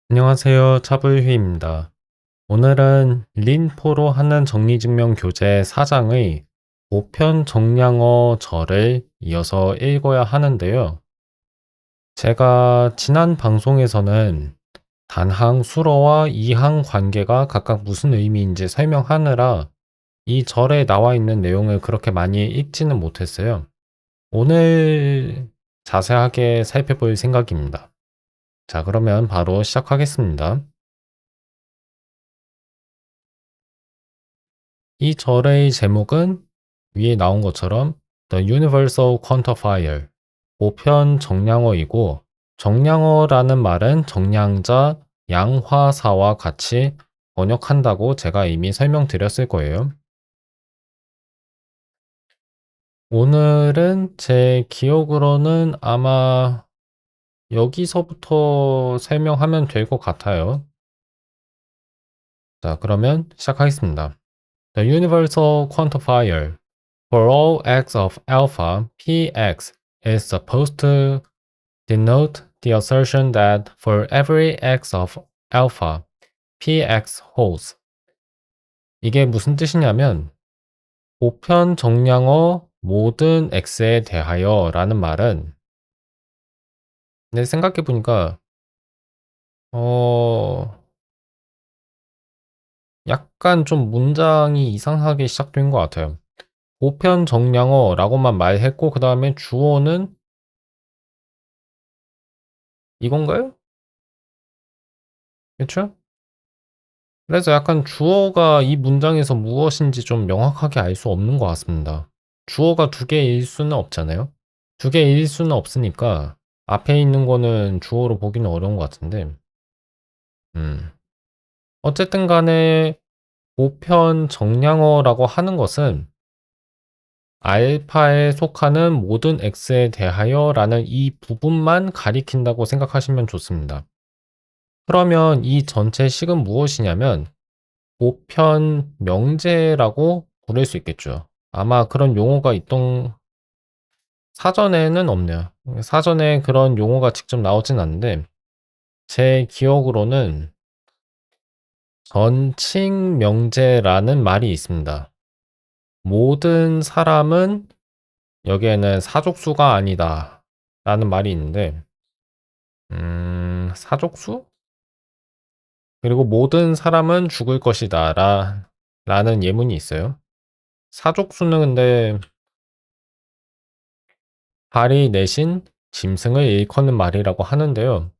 안녕하세요. 차불휘입니다. 오늘은 린포로 하는 정리증명 교재 4장의 보편 정량어 절을 이어서 읽어야 하는데요. 제가 지난 방송에서는 단항 수러와 이항 관계가 각각 무슨 의미인지 설명하느라 이 절에 나와 있는 내용을 그렇게 많이 읽지는 못했어요. 오늘 자세하게 살펴볼 생각입니다. 자, 그러면 바로 시작하겠습니다. 이 절의 제목은 위에 나온 것처럼 The Universal Quantifier, 보편 정량어이고, 정량어라는 말은 정량자, 양화사와 같이 번역한다고 제가 이미 설명드렸을 거예요. 오늘은 제 기억으로는 아마 여기서부터 설명하면 될 것 같아요. 자, 그러면 시작하겠습니다. The Universal Quantifier for all x of alpha, px is supposed to denote the assertion that for every x of alpha, px holds. 이게 무슨 뜻이냐면 보편 정량어 모든 x에 대하여 라는 말은 내 생각해 보니까 약간 좀 문장이 이상하게 시작된 것 같아요. 보편 정량어라고만 말했고 그 다음에 주어는 이건가요? 그쵸? 그래서 약간 주어가 이 문장에서 무엇인지 좀 명확하게 알 수 없는 것 같습니다. 주어가 두 개일 수는 없잖아요. 두 개일 수는 없으니까 앞에 있는 거는 주어로 보기는 어려운 것 같은데 어쨌든 간에 보편 정량어라고 하는 것은 알파에 속하는 모든 x에 대하여 라는 이 부분만 가리킨다고 생각하시면 좋습니다. 그러면 이 전체 식은 무엇이냐면 보편 명제라고 부를 수 있겠죠. 아마 그런 용어가 있던 사전에는 없네요. 사전에 그런 용어가 직접 나오진 않는데 제 기억으로는 전칭 명제라는 말이 있습니다. 모든 사람은 여기에는 사족수가 아니다 라는 말이 있는데 사족수? 그리고 모든 사람은 죽을 것이다 라는 예문이 있어요. 사족수는 근데 발이 내신 짐승을 일컫는 말이라고 하는데요.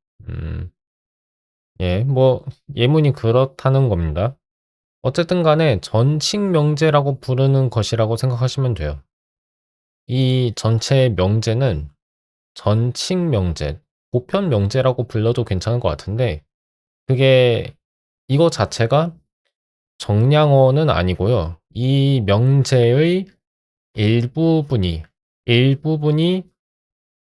예, 뭐 예문이 그렇다는 겁니다. 어쨌든 간에 전칭 명제라고 부르는 것이라고 생각하시면 돼요. 이 전체 명제는 전칭 명제, 보편 명제라고 불러도 괜찮은 것 같은데 그게 이거 자체가 정량어는 아니고요. 이 명제의 일부분이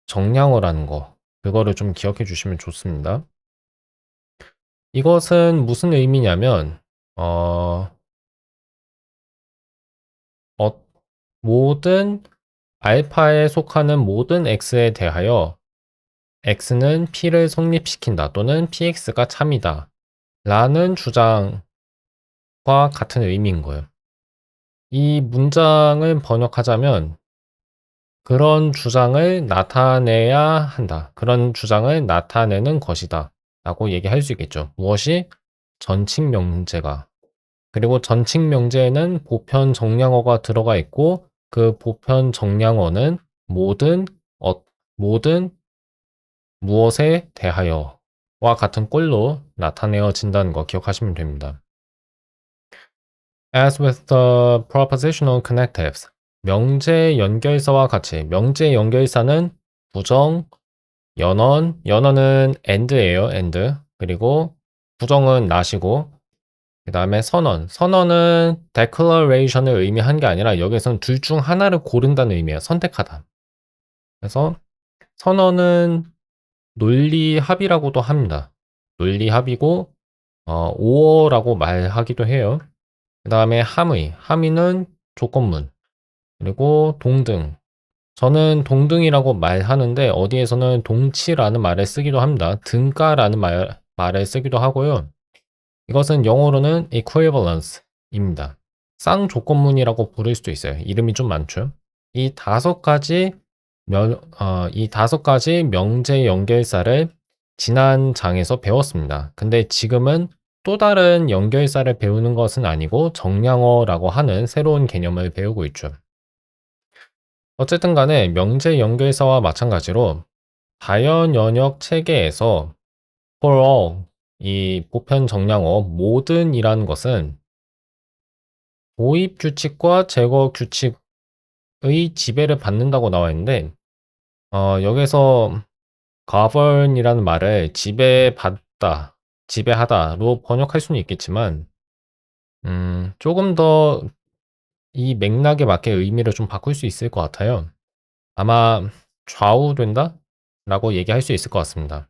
정량어라는 거, 그거를 좀 기억해 주시면 좋습니다. 이것은 무슨 의미냐면, 어, 어, 모든 알파에 속하는 모든 x에 대하여 x는 p를 성립시킨다 또는 px가 참이다 라는 주장과 같은 의미인 거예요. 이 문장을 번역하자면 그런 주장을 나타내야 한다. 그런 주장을 나타내는 것이다. 라고 얘기할 수 있겠죠. 무엇이? 전칭 명제가. 그리고 전칭 명제에는 보편 정량어가 들어가 있고 그 보편 정량어는 모든 모든 무엇에 대하여와 같은 꼴로 나타내어진다는 거 기억하시면 됩니다. As with the propositional connectives, 명제 연결사와 같이 명제 연결사는 부정, 연언은 and예요, and. 그리고 부정은 not이고 그 다음에 선언은 declaration을 의미한 게 아니라 여기서는 둘 중 하나를 고른다는 의미예요. 선택하다. 그래서 선언은 논리합의라고도 합니다. 논리합의고 오어라고 말하기도 해요. 그 다음에 함의는 조건문, 그리고 동등. 저는 동등이라고 말하는데 어디에서는 동치라는 말을 쓰기도 합니다. 등가라는 말을 쓰기도 하고요. 이것은 영어로는 equivalence입니다. 쌍조건문이라고 부를 수도 있어요. 이름이 좀 많죠. 이 다섯 가지 이 다섯 가지 명제 연결사를 지난 장에서 배웠습니다. 근데 지금은 또 다른 연결사를 배우는 것은 아니고 정량어라고 하는 새로운 개념을 배우고 있죠. 어쨌든 간에 명제 연결사와 마찬가지로 다연 연역 체계에서 for all, 이 보편 정량어 모든이라는 것은 도입 규칙과 제거 규칙의 지배를 받는다고 나와 있는데, 여기서 govern이라는 말을 지배받다, 지배하다로 번역할 수는 있겠지만, 조금 더 이 맥락에 맞게 의미를 좀 바꿀 수 있을 것 같아요. 아마 좌우된다? 라고 얘기할 수 있을 것 같습니다.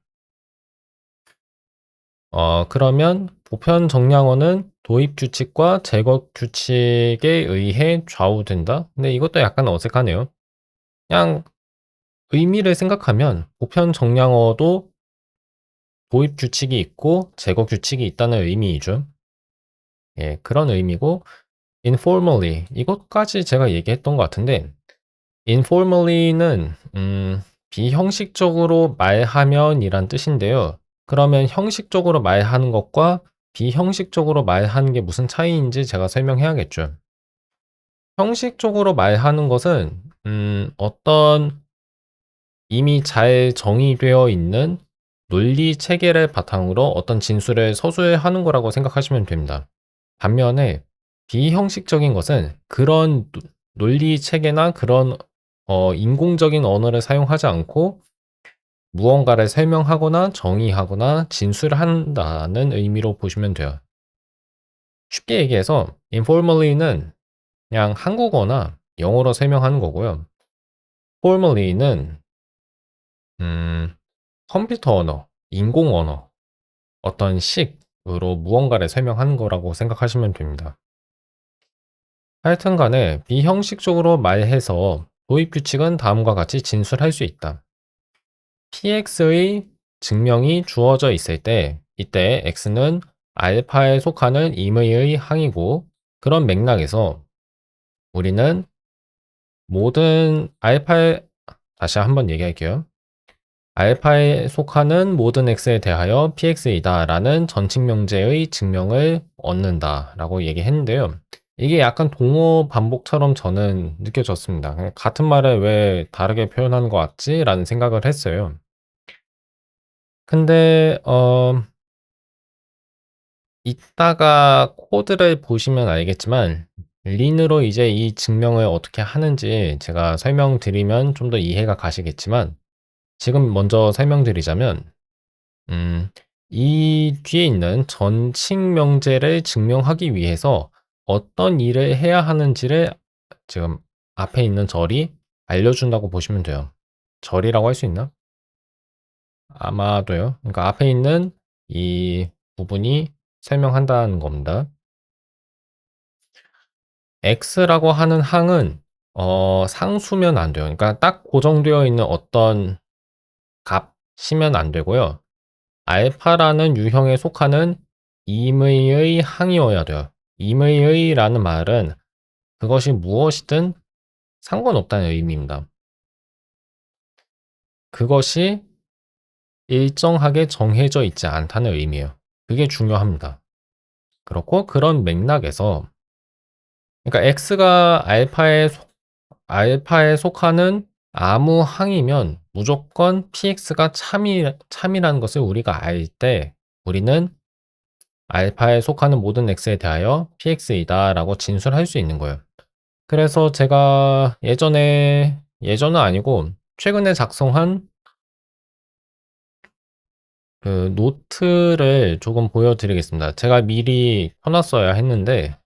그러면 보편 정량어는 도입 규칙과 제거 규칙에 의해 좌우된다? 근데 이것도 약간 어색하네요. 그냥 의미를 생각하면 보편 정량어도 도입 규칙이 있고 제거 규칙이 있다는 의미이죠. 예, 그런 의미고 informally 이것까지 제가 얘기했던 것 같은데 informally는 비형식적으로 말하면 이란 뜻인데요. 그러면 형식적으로 말하는 것과 비형식적으로 말하는 게 무슨 차이인지 제가 설명해야겠죠. 형식적으로 말하는 것은 어떤 이미 잘 정의되어 있는 논리 체계를 바탕으로 어떤 진술을 서술하는 거라고 생각하시면 됩니다. 반면에 비형식적인 것은 그런 논리 체계나 그런 인공적인 언어를 사용하지 않고 무언가를 설명하거나 정의하거나 진술한다는 의미로 보시면 돼요. 쉽게 얘기해서 informally는 그냥 한국어나 영어로 설명하는 거고요. formally는 컴퓨터 언어, 인공 언어, 어떤 식으로 무언가를 설명하는 거라고 생각하시면 됩니다. 하여튼 간에 비형식적으로 말해서 도입 규칙은 다음과 같이 진술할 수 있다. px의 증명이 주어져 있을 때 이때 x는 알파에 속하는 임의의 항이고 그런 맥락에서 우리는 모든 알파에 다시 한번 얘기할게요. 알파에 속하는 모든 x에 대하여 px이다 라는 전칙명제의 증명을 얻는다 라고 얘기했는데요. 이게 약간 동어 반복처럼 저는 느껴졌습니다. 같은 말을 왜 다르게 표현하는 것 같지? 라는 생각을 했어요. 근데 이따가 코드를 보시면 알겠지만 린으로 이제 이 증명을 어떻게 하는지 제가 설명드리면 좀 더 이해가 가시겠지만 지금 먼저 설명드리자면 이 뒤에 있는 전칙 명제를 증명하기 위해서 어떤 일을 해야 하는지를 지금 앞에 있는 절이 알려준다고 보시면 돼요. 절이라고 할 수 있나? 아마도요. 그러니까 앞에 있는 이 부분이 설명한다는 겁니다. x라고 하는 항은 상수면 안 돼요. 그러니까 딱 고정되어 있는 어떤 값이면 안 되고요. 알파라는 유형에 속하는 임의의 항이어야 돼요. 임의의라는 말은 그것이 무엇이든 상관없다는 의미입니다. 그것이 일정하게 정해져 있지 않다는 의미예요. 그게 중요합니다. 그렇고 그런 맥락에서 그러니까 x가 알파에 속하는 아무 항이면 무조건 px가 참이라는 것을 우리가 알 때 우리는 알파에 속하는 모든 x에 대하여 px이다 라고 진술할 수 있는 거예요. 그래서 제가 예전은 아니고 최근에 작성한 그 노트를 조금 보여드리겠습니다. 제가 미리 펴놨어야 했는데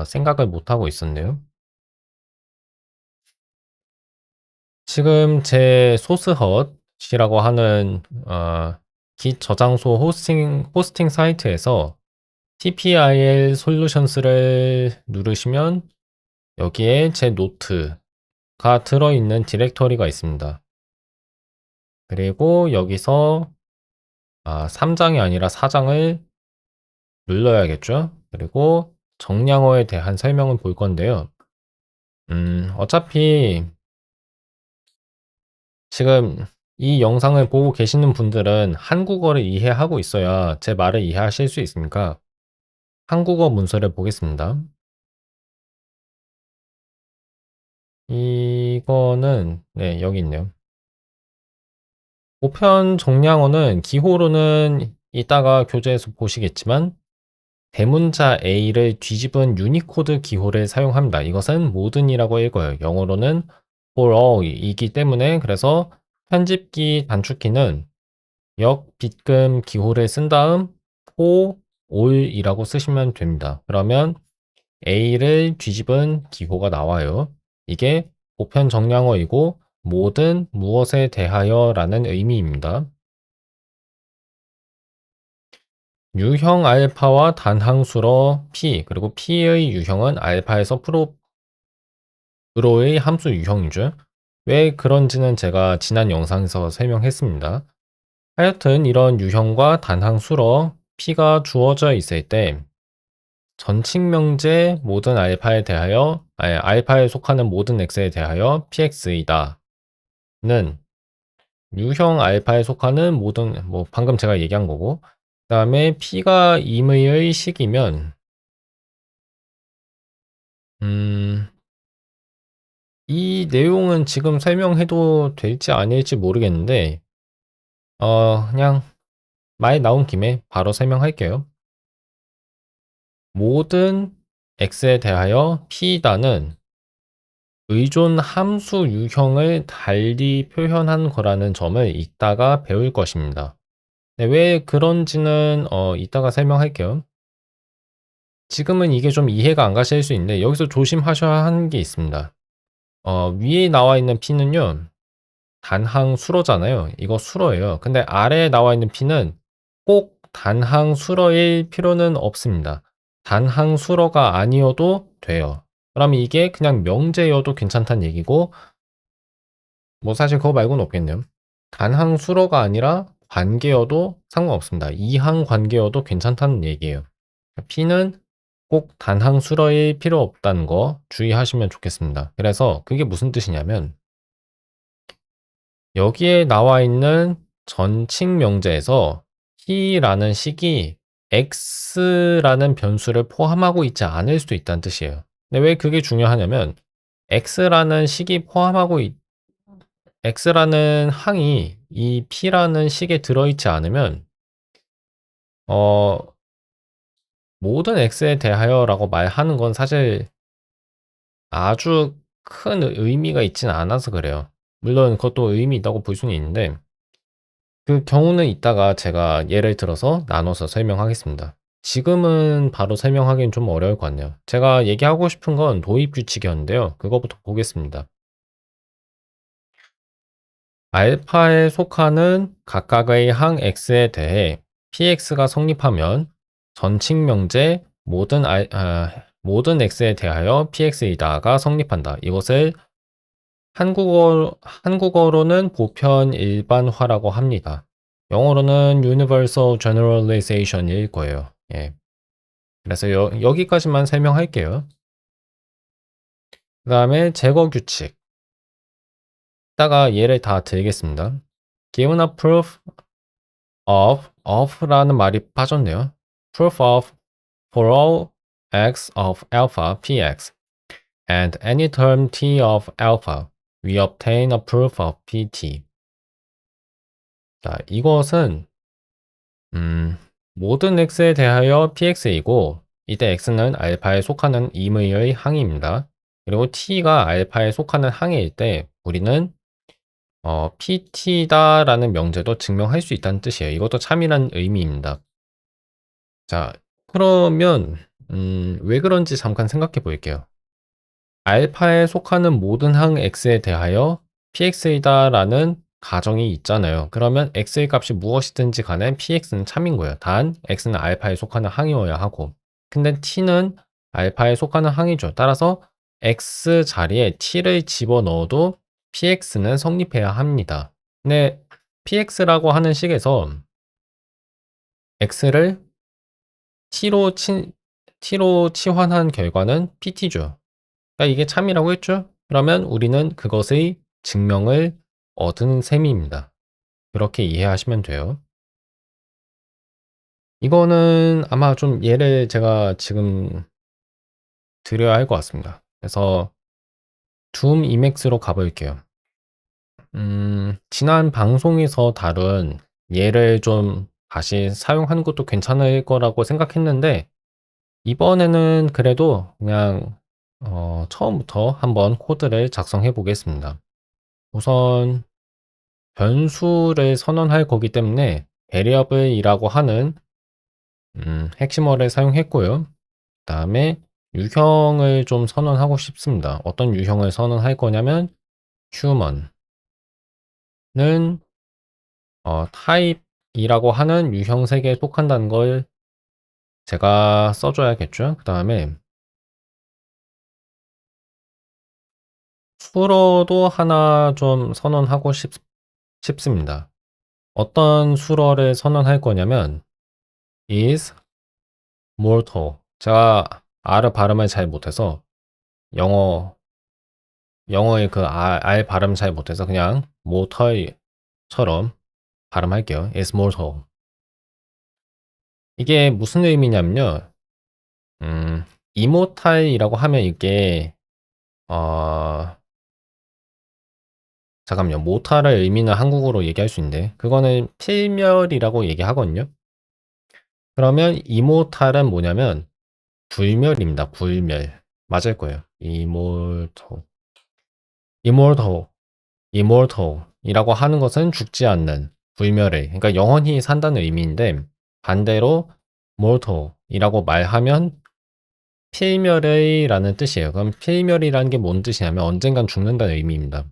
생각을 못하고 있었네요. 지금 제 소스헛이라고 하는 깃 저장소 호스팅 사이트에서 TPIL 솔루션스를 누르시면 여기에 제 노트가 들어있는 디렉터리가 있습니다. 그리고 여기서 3장이 아니라 4장을 눌러야겠죠. 그리고 정량어에 대한 설명을 볼 건데요. 어차피 지금 이 영상을 보고 계시는 분들은 한국어를 이해하고 있어야 제 말을 이해하실 수 있으니까 한국어 문서를 보겠습니다. 이거는 네, 여기 있네요. 보편 정량어는 기호로는 이따가 교재에서 보시겠지만 대문자 A를 뒤집은 유니코드 기호를 사용합니다. 이것은 모든이라고 읽어요. 영어로는 for all이기 때문에 그래서 편집기 단축키는 역 빗금 기호를 쓴 다음 for all이라고 쓰시면 됩니다. 그러면 A를 뒤집은 기호가 나와요. 이게 보편 정량어이고 모든 무엇에 대하여라는 의미입니다. 유형 알파와 단항수러 P 그리고 P의 유형은 알파에서 프로의 함수 유형이죠. 왜 그런지는 제가 지난 영상에서 설명했습니다. 하여튼 이런 유형과 단항수러 P가 주어져 있을 때 전칙명제 모든 알파에 대하여 알파에 속하는 모든 x에 대하여 px이다 는 유형 알파에 속하는 모든 방금 제가 얘기한 거고 그 다음에 p가 임의의 식이면 이 내용은 지금 설명해도 될지 아닐지 모르겠는데 그냥 말 나온 김에 바로 설명할게요. 모든 x에 대하여 p다는 의존 함수 유형을 달리 표현한 거라는 점을 이따가 배울 것입니다. 네, 왜 그런지는 이따가 설명할게요. 지금은 이게 좀 이해가 안 가실 수 있는데 여기서 조심하셔야 하는 게 있습니다. 위에 나와 있는 P는요. 단항 수로잖아요. 이거 수로예요. 근데 아래에 나와 있는 P는 꼭 단항 수로일 필요는 없습니다. 단항 수로가 아니어도 돼요. 그러면 이게 그냥 명제여도 괜찮다는 얘기고 사실 그거 말고는 없겠네요. 단항 수로가 아니라 관계여도 상관없습니다. 이항 관계여도 괜찮다는 얘기예요. P는 꼭 단항 수로일 필요 없다는 거 주의하시면 좋겠습니다. 그래서 그게 무슨 뜻이냐면 여기에 나와 있는 전칙 명제에서 P라는 식이 X라는 변수를 포함하고 있지 않을 수도 있다는 뜻이에요. 근데 왜 그게 중요하냐면 X라는 식이 포함하고 X라는 항이 이 P라는 식에 들어있지 않으면 어, 모든 X에 대하여라고 말하는 건 사실 아주 큰 의미가 있지는 않아서 그래요. 물론 그것도 의미 있다고 볼 수는 있는데 그 경우는 이따가 제가 예를 들어서 나눠서 설명하겠습니다. 지금은 바로 설명하기는 좀 어려울 것 같네요. 제가 얘기하고 싶은 건 도입 규칙이었는데요. 그거부터 보겠습니다. 알파에 속하는 각각의 항 x에 대해 px가 성립하면 전칙 명제 모든 x에 대하여 px이다가 성립한다. 이것을 한국어로는 보편 일반화라고 합니다. 영어로는 Universal Generalization일 거예요. 예. 그래서 여기까지만 설명할게요. 그 다음에 제거 규칙. 이따가 예를 다 들겠습니다. Given a proof of라는 말이 빠졌네요. Proof of for all x of alpha px and any term t of alpha we obtain a proof of pt. 자, 이것은 모든 x에 대하여 px이고 이때 x는 알파에 속하는 임의의 항입니다. 그리고 t가 알파에 속하는 항일 때 우리는 pt다라는 명제도 증명할 수 있다는 뜻이에요. 이것도 참이란 의미입니다. 자, 그러면 왜 그런지 잠깐 생각해 볼게요. 알파에 속하는 모든 항 x에 대하여 px이다라는 가정이 있잖아요. 그러면 x의 값이 무엇이든지 간에 px는 참인 거예요. 단 x는 알파에 속하는 항이어야 하고 근데 t는 알파에 속하는 항이죠. 따라서 x 자리에 t를 집어넣어도 px는 성립해야 합니다. 근데 px라고 하는 식에서 x를 t로 치환한 결과는 pt죠. 그러니까 이게 참이라고 했죠? 그러면 우리는 그것의 증명을 얻은 셈입니다. 그렇게 이해하시면 돼요. 이거는 아마 좀 예를 제가 지금 드려야 할 것 같습니다. 그래서 둠 이맥스로 가볼게요. 지난 방송에서 다룬 예를 좀 다시 사용하는 것도 괜찮을 거라고 생각했는데, 이번에는 그래도 그냥 처음부터 한번 코드를 작성해 보겠습니다. 우선 변수를 선언할 거기 때문에 variable이라고 하는 핵심어를 사용했고요. 그 다음에 유형을 좀 선언하고 싶습니다. 어떤 유형을 선언할 거냐면 human은 type이라고 하는 유형 색에 속한다는 걸 제가 써줘야겠죠. 그 다음에 수러도 하나 좀 선언하고 싶습니다. 어떤 수러를 선언할 거냐면 is mortal. 제가 R을 발음을 잘 못해서 영어의 그 R 발음 잘 못해서 그냥 mortal처럼 발음할게요. is mortal. 이게 무슨 의미냐면요. immortal이라고 하면 이게 어 잠깐만요. mortal의 의미는 한국어로 얘기할 수 있는데 그거는 필멸이라고 얘기하거든요. 그러면 immortal은 뭐냐면 불멸입니다. 불멸. 맞을 거예요. immortal이라고 하는 것은 죽지 않는 불멸의, 그러니까 영원히 산다는 의미인데 반대로 mortal이라고 말하면 필멸의라는 뜻이에요. 그럼 필멸이라는 게 뭔 뜻이냐면 언젠간 죽는다는 의미입니다.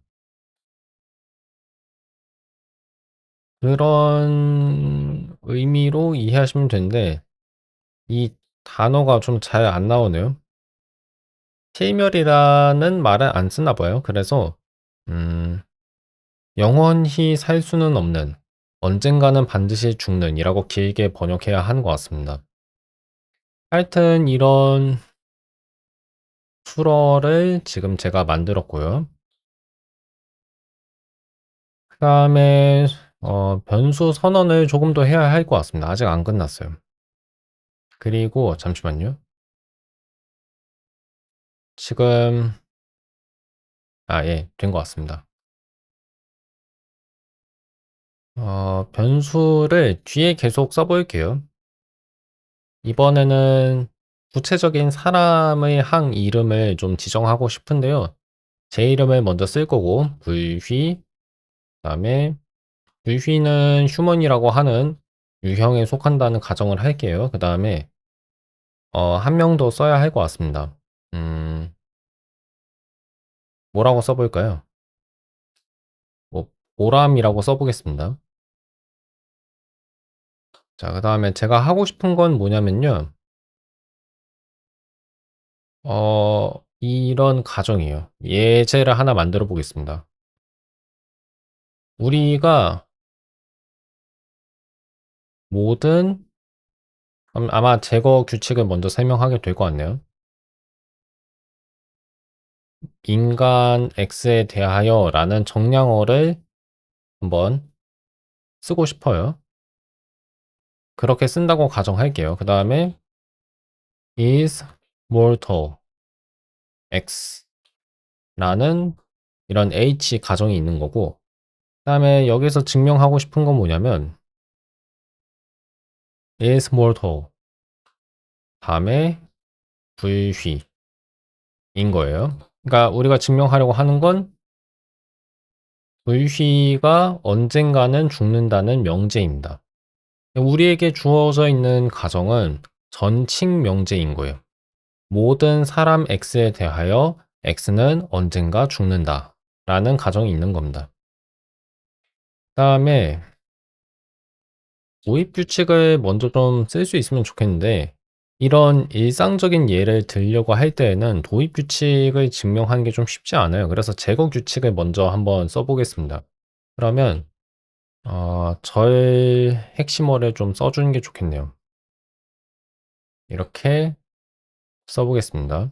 그런 의미로 이해하시면 되는데 이 단어가 좀 잘 안 나오네요. 필멸이라는 말은 안 쓰나 봐요. 그래서 영원히 살 수는 없는, 언젠가는 반드시 죽는 이라고 길게 번역해야 하는 것 같습니다. 하여튼 이런 수러를 지금 제가 만들었고요. 그 다음에 변수 선언을 조금 더 해야 할 것 같습니다. 아직 안 끝났어요. 그리고 잠시만요. 지금 예, 된 것 같습니다. 변수를 뒤에 계속 써볼게요. 이번에는 구체적인 사람의 항 이름을 좀 지정하고 싶은데요. 제 이름을 먼저 쓸 거고 불휘, 그다음에 불휘는 휴먼이라고 하는 유형에 속한다는 가정을 할게요. 그 다음에 한 명 더 써야 할 것 같습니다. 뭐라고 써볼까요? 뭐 보람이라고 써보겠습니다. 자, 그 다음에 제가 하고 싶은 건 뭐냐면요. 이런 가정이에요. 예제를 하나 만들어 보겠습니다. 우리가 모든 아마 제거 규칙을 먼저 설명하게 될 것 같네요. 인간 X에 대하여 라는 정량어를 한번 쓰고 싶어요. 그렇게 쓴다고 가정할게요. 그 다음에 is mortal X 라는 이런 H 가정이 있는 거고, 그 다음에 여기서 증명하고 싶은 건 뭐냐면 is mortal 다음에 불휘인 거예요. 그러니까 우리가 증명하려고 하는 건 불휘가 언젠가는 죽는다는 명제입니다. 우리에게 주어져 있는 가정은 전칙 명제인 거예요. 모든 사람 X에 대하여 X는 언젠가 죽는다 라는 가정이 있는 겁니다. 그 다음에 도입 규칙을 먼저 좀 쓸 수 있으면 좋겠는데, 이런 일상적인 예를 들려고 할 때에는 도입 규칙을 증명하는 게 좀 쉽지 않아요. 그래서 제거 규칙을 먼저 한번 써보겠습니다. 그러면 절 핵심어를 좀 써 주는 게 좋겠네요. 이렇게 써 보겠습니다.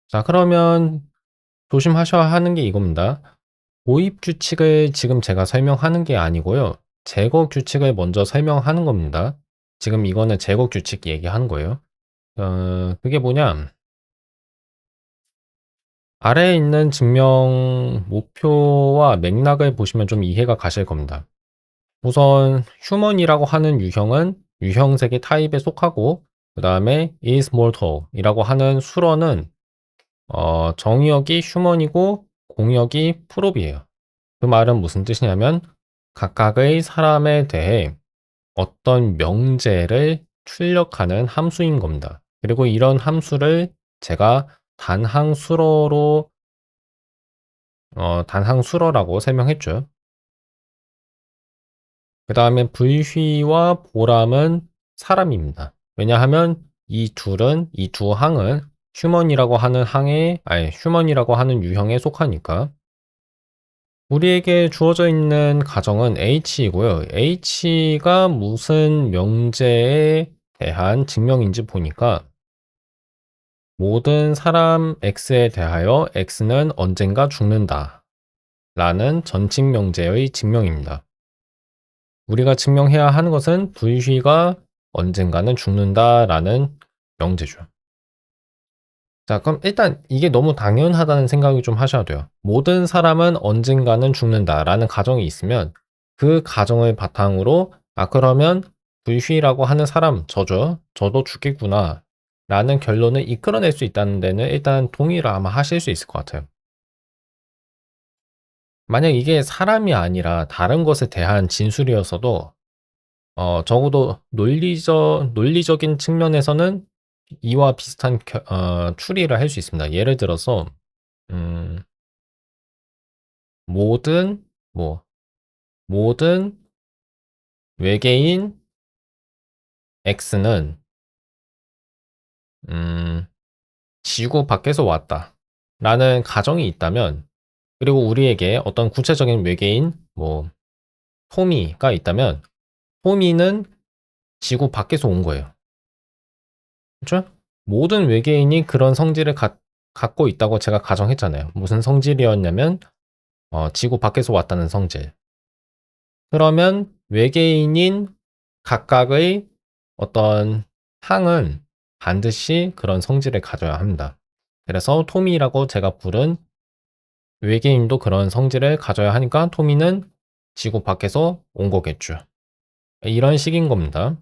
자, 그러면 조심하셔야 하는 게 이겁니다. 도입 규칙을 지금 제가 설명하는 게 아니고요. 제거 규칙을 먼저 설명하는 겁니다. 지금 이거는 제거 규칙 얘기하는 거예요. 그게 뭐냐? 아래에 있는 증명 목표와 맥락을 보시면 좀 이해가 가실 겁니다. 우선 휴먼이라고 하는 유형은 유형색의 타입에 속하고, 그 다음에 is mortal이라고 하는 수러는 정의역이 휴먼이고 공역이 프롭이에요. 그 말은 무슨 뜻이냐면 각각의 사람에 대해 어떤 명제를 출력하는 함수인 겁니다. 그리고 이런 함수를 제가 단항수러라고 설명했죠. 그 다음에 불휘와 보람은 사람입니다. 왜냐하면 이 두 항은 휴먼이라고 하는 유형에 속하니까. 우리에게 주어져 있는 가정은 H이고요. H가 무슨 명제에 대한 증명인지 보니까 모든 사람 X에 대하여 X는 언젠가 죽는다 라는 전칙 명제의 증명입니다. 우리가 증명해야 하는 것은 불휘가 언젠가는 죽는다라는 명제죠. 자, 그럼 일단 이게 너무 당연하다는 생각이 좀 하셔야 돼요. 모든 사람은 언젠가는 죽는다라는 가정이 있으면 그 가정을 바탕으로 그러면 불휘라고 하는 사람, 저도 죽겠구나 라는 결론을 이끌어낼 수 있다는 데는 일단 동의를 아마 하실 수 있을 것 같아요. 만약 이게 사람이 아니라 다른 것에 대한 진술이었어도 적어도 논리적인 측면에서는 이와 비슷한 추리를 할 수 있습니다. 예를 들어서 음, 모든 뭐 모든 외계인 X는 음, 지구 밖에서 왔다 라는 가정이 있다면, 그리고 우리에게 어떤 구체적인 외계인 뭐 토미가 있다면 토미는 지구 밖에서 온 거예요. 그렇죠? 모든 외계인이 그런 성질을 갖고 있다고 제가 가정했잖아요. 무슨 성질이었냐면 지구 밖에서 왔다는 성질. 그러면 외계인인 각각의 어떤 항은 반드시 그런 성질을 가져야 합니다. 그래서 토미라고 제가 부른 외계인도 그런 성질을 가져야 하니까 토미는 지구 밖에서 온 거겠죠. 이런 식인 겁니다.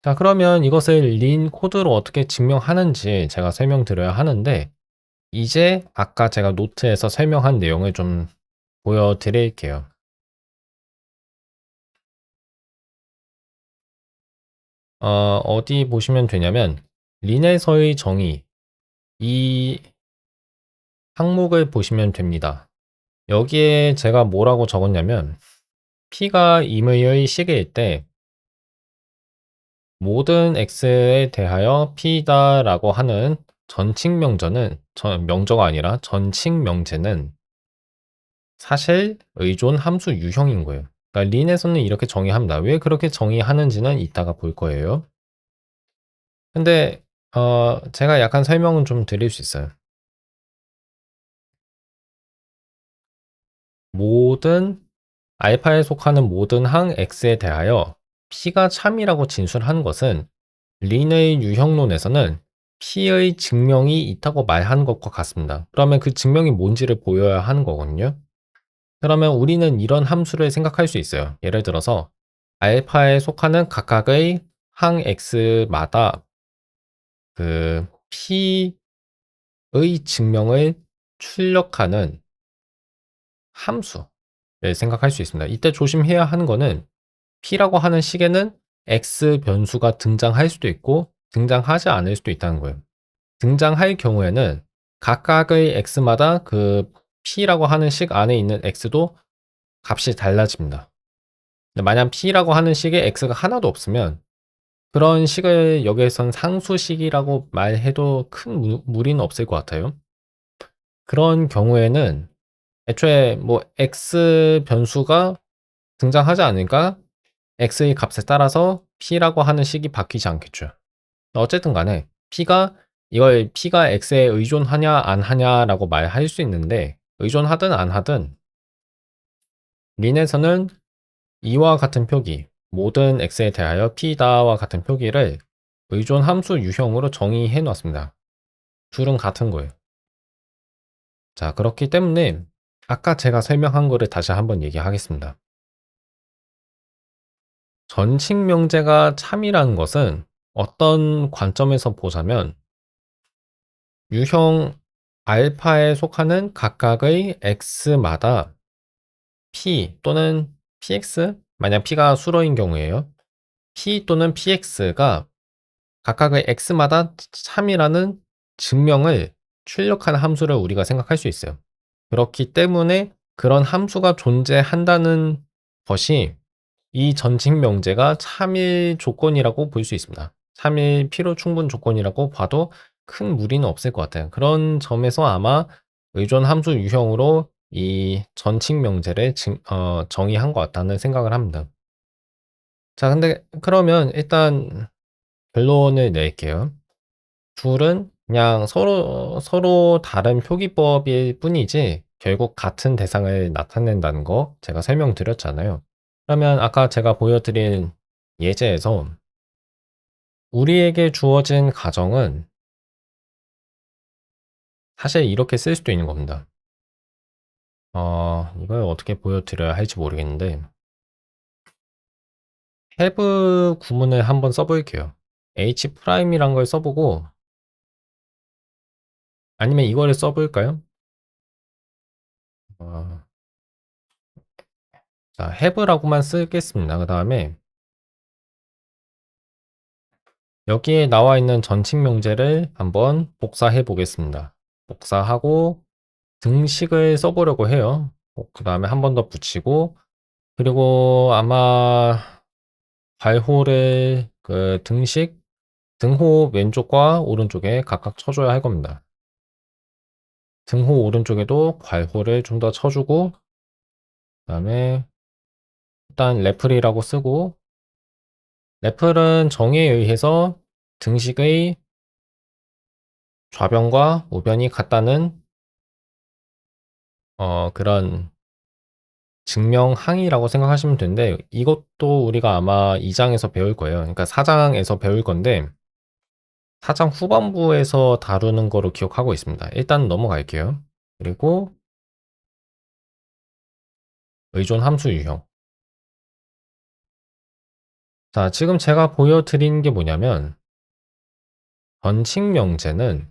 자, 그러면 이것을 린 코드로 어떻게 증명하는지 제가 설명드려야 하는데, 이제 아까 제가 노트에서 설명한 내용을 좀 보여드릴게요. 어디 보시면 되냐면 린에서의 정의, 이 항목을 보시면 됩니다. 여기에 제가 뭐라고 적었냐면 P가 임의의 시계일 때 모든 X에 대하여 P다라고 하는 명저가 아니라 전칙 명제는 사실 의존 함수 유형인 거예요. 그러니까 린에서는 이렇게 정의합니다. 왜 그렇게 정의하는지는 이따가 볼 거예요. 근데 제가 약간 설명은 좀 드릴 수 있어요. 모든 알파에 속하는 모든 항 X에 대하여 P가 참이라고 진술한 것은 린의 유형론에서는 P의 증명이 있다고 말하는 것과 같습니다. 그러면 그 증명이 뭔지를 보여야 하는 거거든요. 그러면 우리는 이런 함수를 생각할 수 있어요. 예를 들어서 알파에 속하는 각각의 항 X마다 그 P의 증명을 출력하는 함수를 생각할 수 있습니다. 이때 조심해야 하는 거는 P라고 하는 식에는 X 변수가 등장할 수도 있고 등장하지 않을 수도 있다는 거예요. 등장할 경우에는 각각의 X마다 그 P라고 하는 식 안에 있는 X도 값이 달라집니다. 만약 P라고 하는 식에 X가 하나도 없으면 그런 식을 여기에선 상수식이라고 말해도 큰 무리는 없을 것 같아요. 그런 경우에는 애초에 뭐 x 변수가 등장하지 않으니까 x의 값에 따라서 p라고 하는 식이 바뀌지 않겠죠. 어쨌든 간에 이걸 p가 x에 의존하냐 안 하냐라고 말할 수 있는데, 의존하든 안 하든 린에서는 이와 같은 표기, 모든 x에 대하여 p다와 같은 표기를 의존 함수 유형으로 정의해 놨습니다. 둘은 같은 거예요. 자, 그렇기 때문에 아까 제가 설명한 거를 다시 한번 얘기하겠습니다. 전칙 명제가 참이라는 것은 어떤 관점에서 보자면, 유형 알파에 속하는 각각의 x마다 p 또는 px, 만약 p가 수로인 경우에요. p 또는 px가 각각의 x마다 참이라는 증명을 출력하는 함수를 우리가 생각할 수 있어요. 그렇기 때문에 그런 함수가 존재한다는 것이 이 전칙 명제가 참일 조건이라고 볼 수 있습니다. 참일 필요 충분 조건이라고 봐도 큰 무리는 없을 것 같아요. 그런 점에서 아마 의존 함수 유형으로 이 전칙 명제를 정의한 것 같다는 생각을 합니다. 자, 근데 그러면 일단 결론을 낼게요. 둘은 그냥 서로 다른 표기법일 뿐이지 결국 같은 대상을 나타낸다는 거 제가 설명드렸잖아요. 그러면 아까 제가 보여드린 예제에서 우리에게 주어진 가정은 사실 이렇게 쓸 수도 있는 겁니다. 이걸 어떻게 보여드려야 할지 모르겠는데, have 구문을 한번 써볼게요. h 프라임이란 걸 써보고, 아니면 이거를 써볼까요? 어, 자, have라고만 쓰겠습니다. 그 다음에 여기에 나와 있는 전칙 명제를 한번 복사해 보겠습니다. 복사하고 등식을 써보려고 해요. 그 다음에 한 번 더 붙이고, 그리고 아마 발호를 등호 왼쪽과 오른쪽에 각각 쳐줘야 할 겁니다. 등호 오른쪽에도 괄호를 좀 더 쳐주고, 그다음에 일단 레플이라고 쓰고, 레플은 정의에 의해서 등식의 좌변과 우변이 같다는 그런 증명항이라고 생각하시면 되는데, 이것도 우리가 아마 2장에서 배울 거예요. 그러니까 4장에서 배울 건데 4장 후반부에서 다루는 거로 기억하고 있습니다. 일단 넘어갈게요. 그리고 의존 함수 유형. 자, 지금 제가 보여드린 게 뭐냐면, 전칙 명제는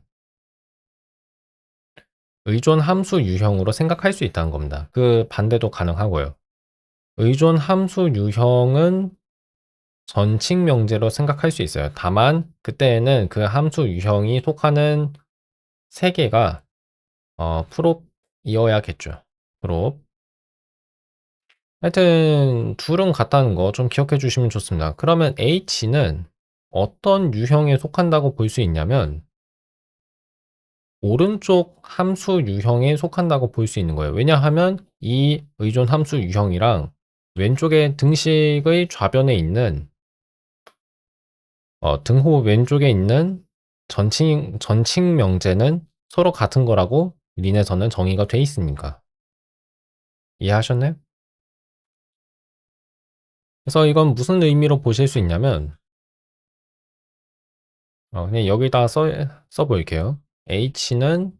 의존 함수 유형으로 생각할 수 있다는 겁니다. 그 반대도 가능하고요. 의존 함수 유형은 전칙 명제로 생각할 수 있어요. 다만 그때에는 그 함수 유형이 속하는 세개가 프롭이어야겠죠. 프롭. 하여튼 둘은 같다는 거 좀 기억해 주시면 좋습니다. 그러면 H는 어떤 유형에 속한다고 볼 수 있냐면, 오른쪽 함수 유형에 속한다고 볼 수 있는 거예요. 왜냐하면 이 의존 함수 유형이랑 왼쪽에 등식의 좌변에 있는 등호 왼쪽에 있는 전칙 명제는 서로 같은 거라고 린에서는 정의가 돼 있으니까. 이해하셨나요? 그래서 이건 무슨 의미로 보실 수 있냐면, 그냥 여기다 써볼게요. H는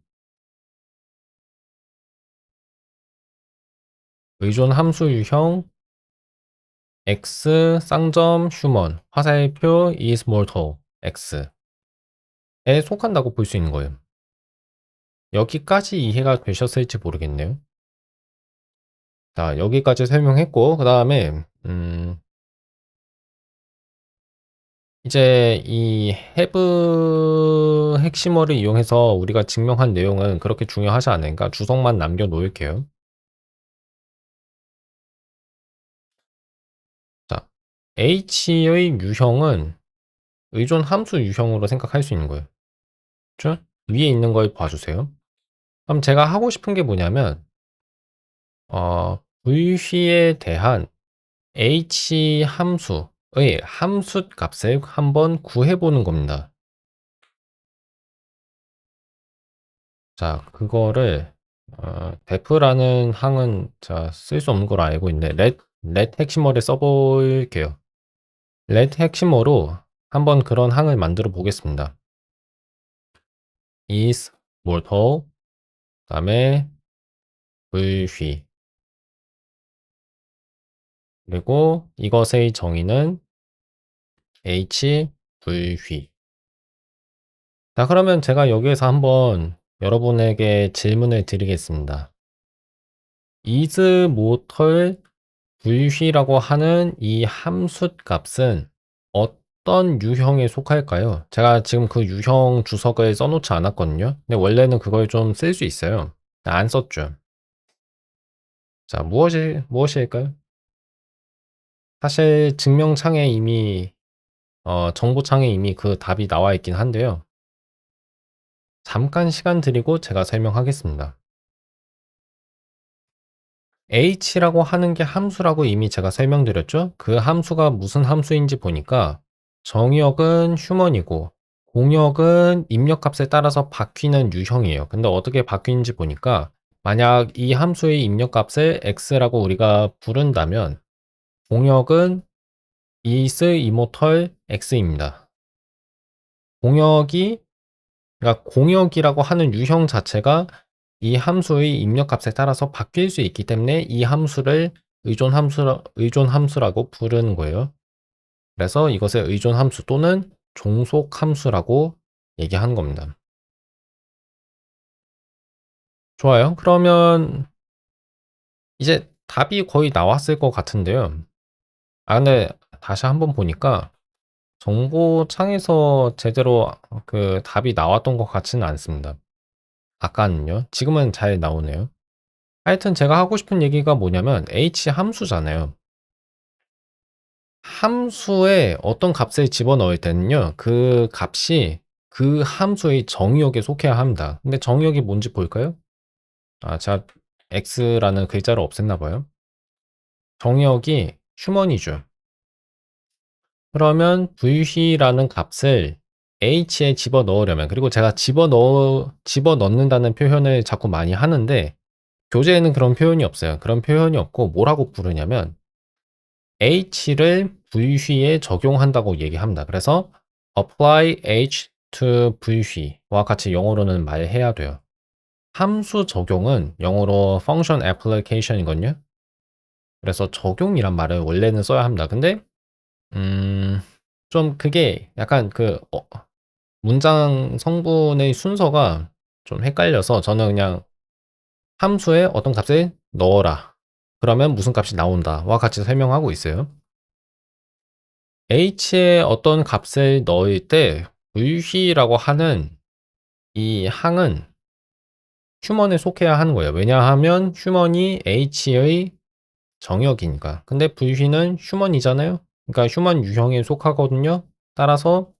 의존 함수 유형 X 쌍점 휴먼 화살표 is mortal X에 속한다고 볼 수 있는 거예요. 여기까지 이해가 되셨을지 모르겠네요. 자, 여기까지 설명했고, 그 다음에 이제 이 have 핵심어를 이용해서 우리가 증명한 내용은 그렇게 중요하지 않으니까 주석만 남겨 놓을게요. 자, H의 유형은 의존 함수 유형으로 생각할 수 있는 거예요. 그렇죠? 위에 있는 걸 봐주세요. 그럼 제가 하고 싶은 게 뭐냐면, VC에 대한 H 함수의 함수 값을 한번 구해 보는 겁니다. 자, 그거를 def라는 항은 쓸 수 없는 걸 알고 있는데 let 핵심어를 써 볼게요. let 핵심어로 한번 그런 항을 만들어 보겠습니다. is mortal 그다음에 VC 그리고 이것의 정의는 HVC. 자, 그러면 제가 여기에서 한번 여러분에게 질문을 드리겠습니다. is mortal VC라고 하는 이 함수 값은 어떤 유형에 속할까요? 제가 지금 그 유형 주석을 써놓지 않았거든요. 근데 원래는 그걸 좀 쓸 수 있어요. 안 썼죠. 자, 무엇일까요? 사실 증명창에 이미 정보창에 이미 그 답이 나와 있긴 한데요. 잠깐 시간 드리고 제가 설명하겠습니다. h라고 하는 게 함수라고 이미 제가 설명드렸죠? 그 함수가 무슨 함수인지 보니까 정의역은 휴먼이고 공역은 입력값에 따라서 바뀌는 유형이에요. 근데 어떻게 바뀌는지 보니까 만약 이 함수의 입력값을 x라고 우리가 부른다면 공역은 is immortal x입니다. 그러니까 공역이라고 하는 유형 자체가 이 함수의 입력값에 따라서 바뀔 수 있기 때문에 이 함수를 의존함수라고 부르는 거예요. 그래서 이것을 의존함수 또는 종속함수라고 얘기하는 겁니다. 좋아요. 그러면 이제 답이 거의 나왔을 것 같은데요. 근데 다시 한번 보니까 정보창에서 제대로 그 답이 나왔던 것 같지는 않습니다. 아까는요. 지금은 잘 나오네요. 하여튼 제가 하고 싶은 얘기가 뭐냐면 H 함수잖아요. 함수에 어떤 값을 집어넣을 때는요. 그 값이 그 함수의 정의역에 속해야 합니다. 근데 정의역이 뭔지 볼까요? 제가 X라는 글자를 없앴나 봐요. 정의역이 휴먼이죠. 그러면 VC라는 값을 H에 집어넣으려면 그리고 제가 집어넣는다는 표현을 자꾸 많이 하는데 교재에는 그런 표현이 없어요. 그런 표현이 없고 뭐라고 부르냐면 H를 VC에 적용한다고 얘기합니다. 그래서 apply H to VC와 같이 영어로는 말해야 돼요. 함수 적용은 영어로 function application이거든요. 그래서 적용이란 말을 원래는 써야 합니다. 근데 좀 그게 약간 문장 성분의 순서가 좀 헷갈려서 저는 그냥 함수에 어떤 값을 넣어라. 그러면 무슨 값이 나온다와 같이 설명하고 있어요. h에 어떤 값을 넣을 때 VC라고 하는 이 항은 휴먼에 속해야 하는 거예요. 왜냐하면 휴먼이 h의 정역이니까. 근데 VC는 휴먼이잖아요. 그러니까 휴먼 유형에 속하거든요. 따라서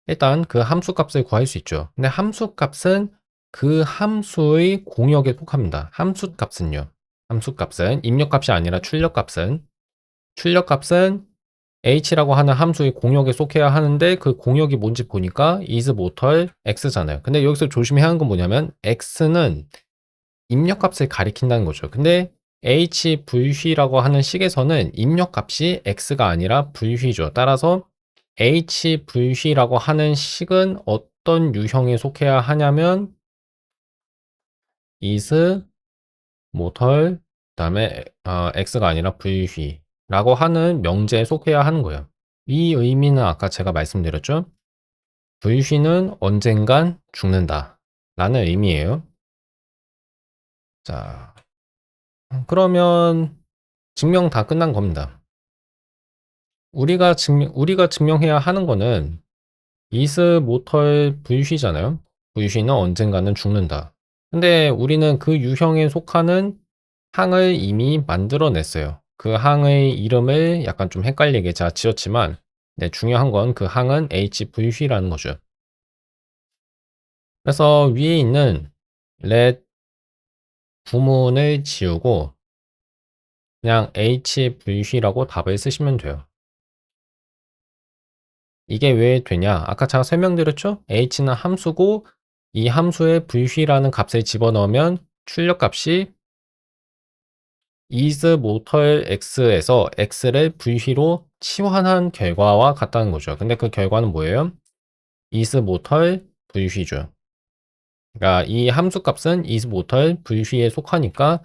일단 그 함수 값을 구할 수 있죠. 근데 함수 값은 그 함수의 공역에 속합니다. 함수 값은요. 함수 값은 입력값이 아니라 출력값은 h라고 하는 함수의 공역에 속해야 하는데 그 공역이 뭔지 보니까 is mortal x잖아요. 근데 여기서 조심해야 하는 건 뭐냐면 x는 입력값을 가리킨다는 거죠. 근데 hv라고 하는 식에서는 입력값이 x가 아니라 v죠. 따라서 hv라고 하는 식은 어떤 유형에 속해야 하냐면 is mortal 그다음에 x가 아니라 v라고 하는 명제에 속해야 하는 거예요. 이 의미는 아까 제가 말씀드렸죠. VC는 언젠간 죽는다 라는 의미예요. 자, 그러면 증명 다 끝난 겁니다. 우리가 증명해야 하는 거는 is mortal VC잖아요. VC는 언젠가는 죽는다. 근데 우리는 그 유형에 속하는 항을 이미 만들어냈어요. 그 항의 이름을 약간 좀 헷갈리게 제가 지었지만 네, 중요한 건 그 항은 HVC라는 거죠. 그래서 위에 있는 let 구문을 지우고 그냥 HV라고 답을 쓰시면 돼요. 이게 왜 되냐? 아까 제가 설명드렸죠? h는 함수고 이 함수에 v라는 값을 집어넣으면 출력값이 is모털 x에서 x를 v로 치환한 결과와 같다는 거죠. 근데 그 결과는 뭐예요? is모털 v죠. 그러니까 이 함수 값은 is모털 v에 속하니까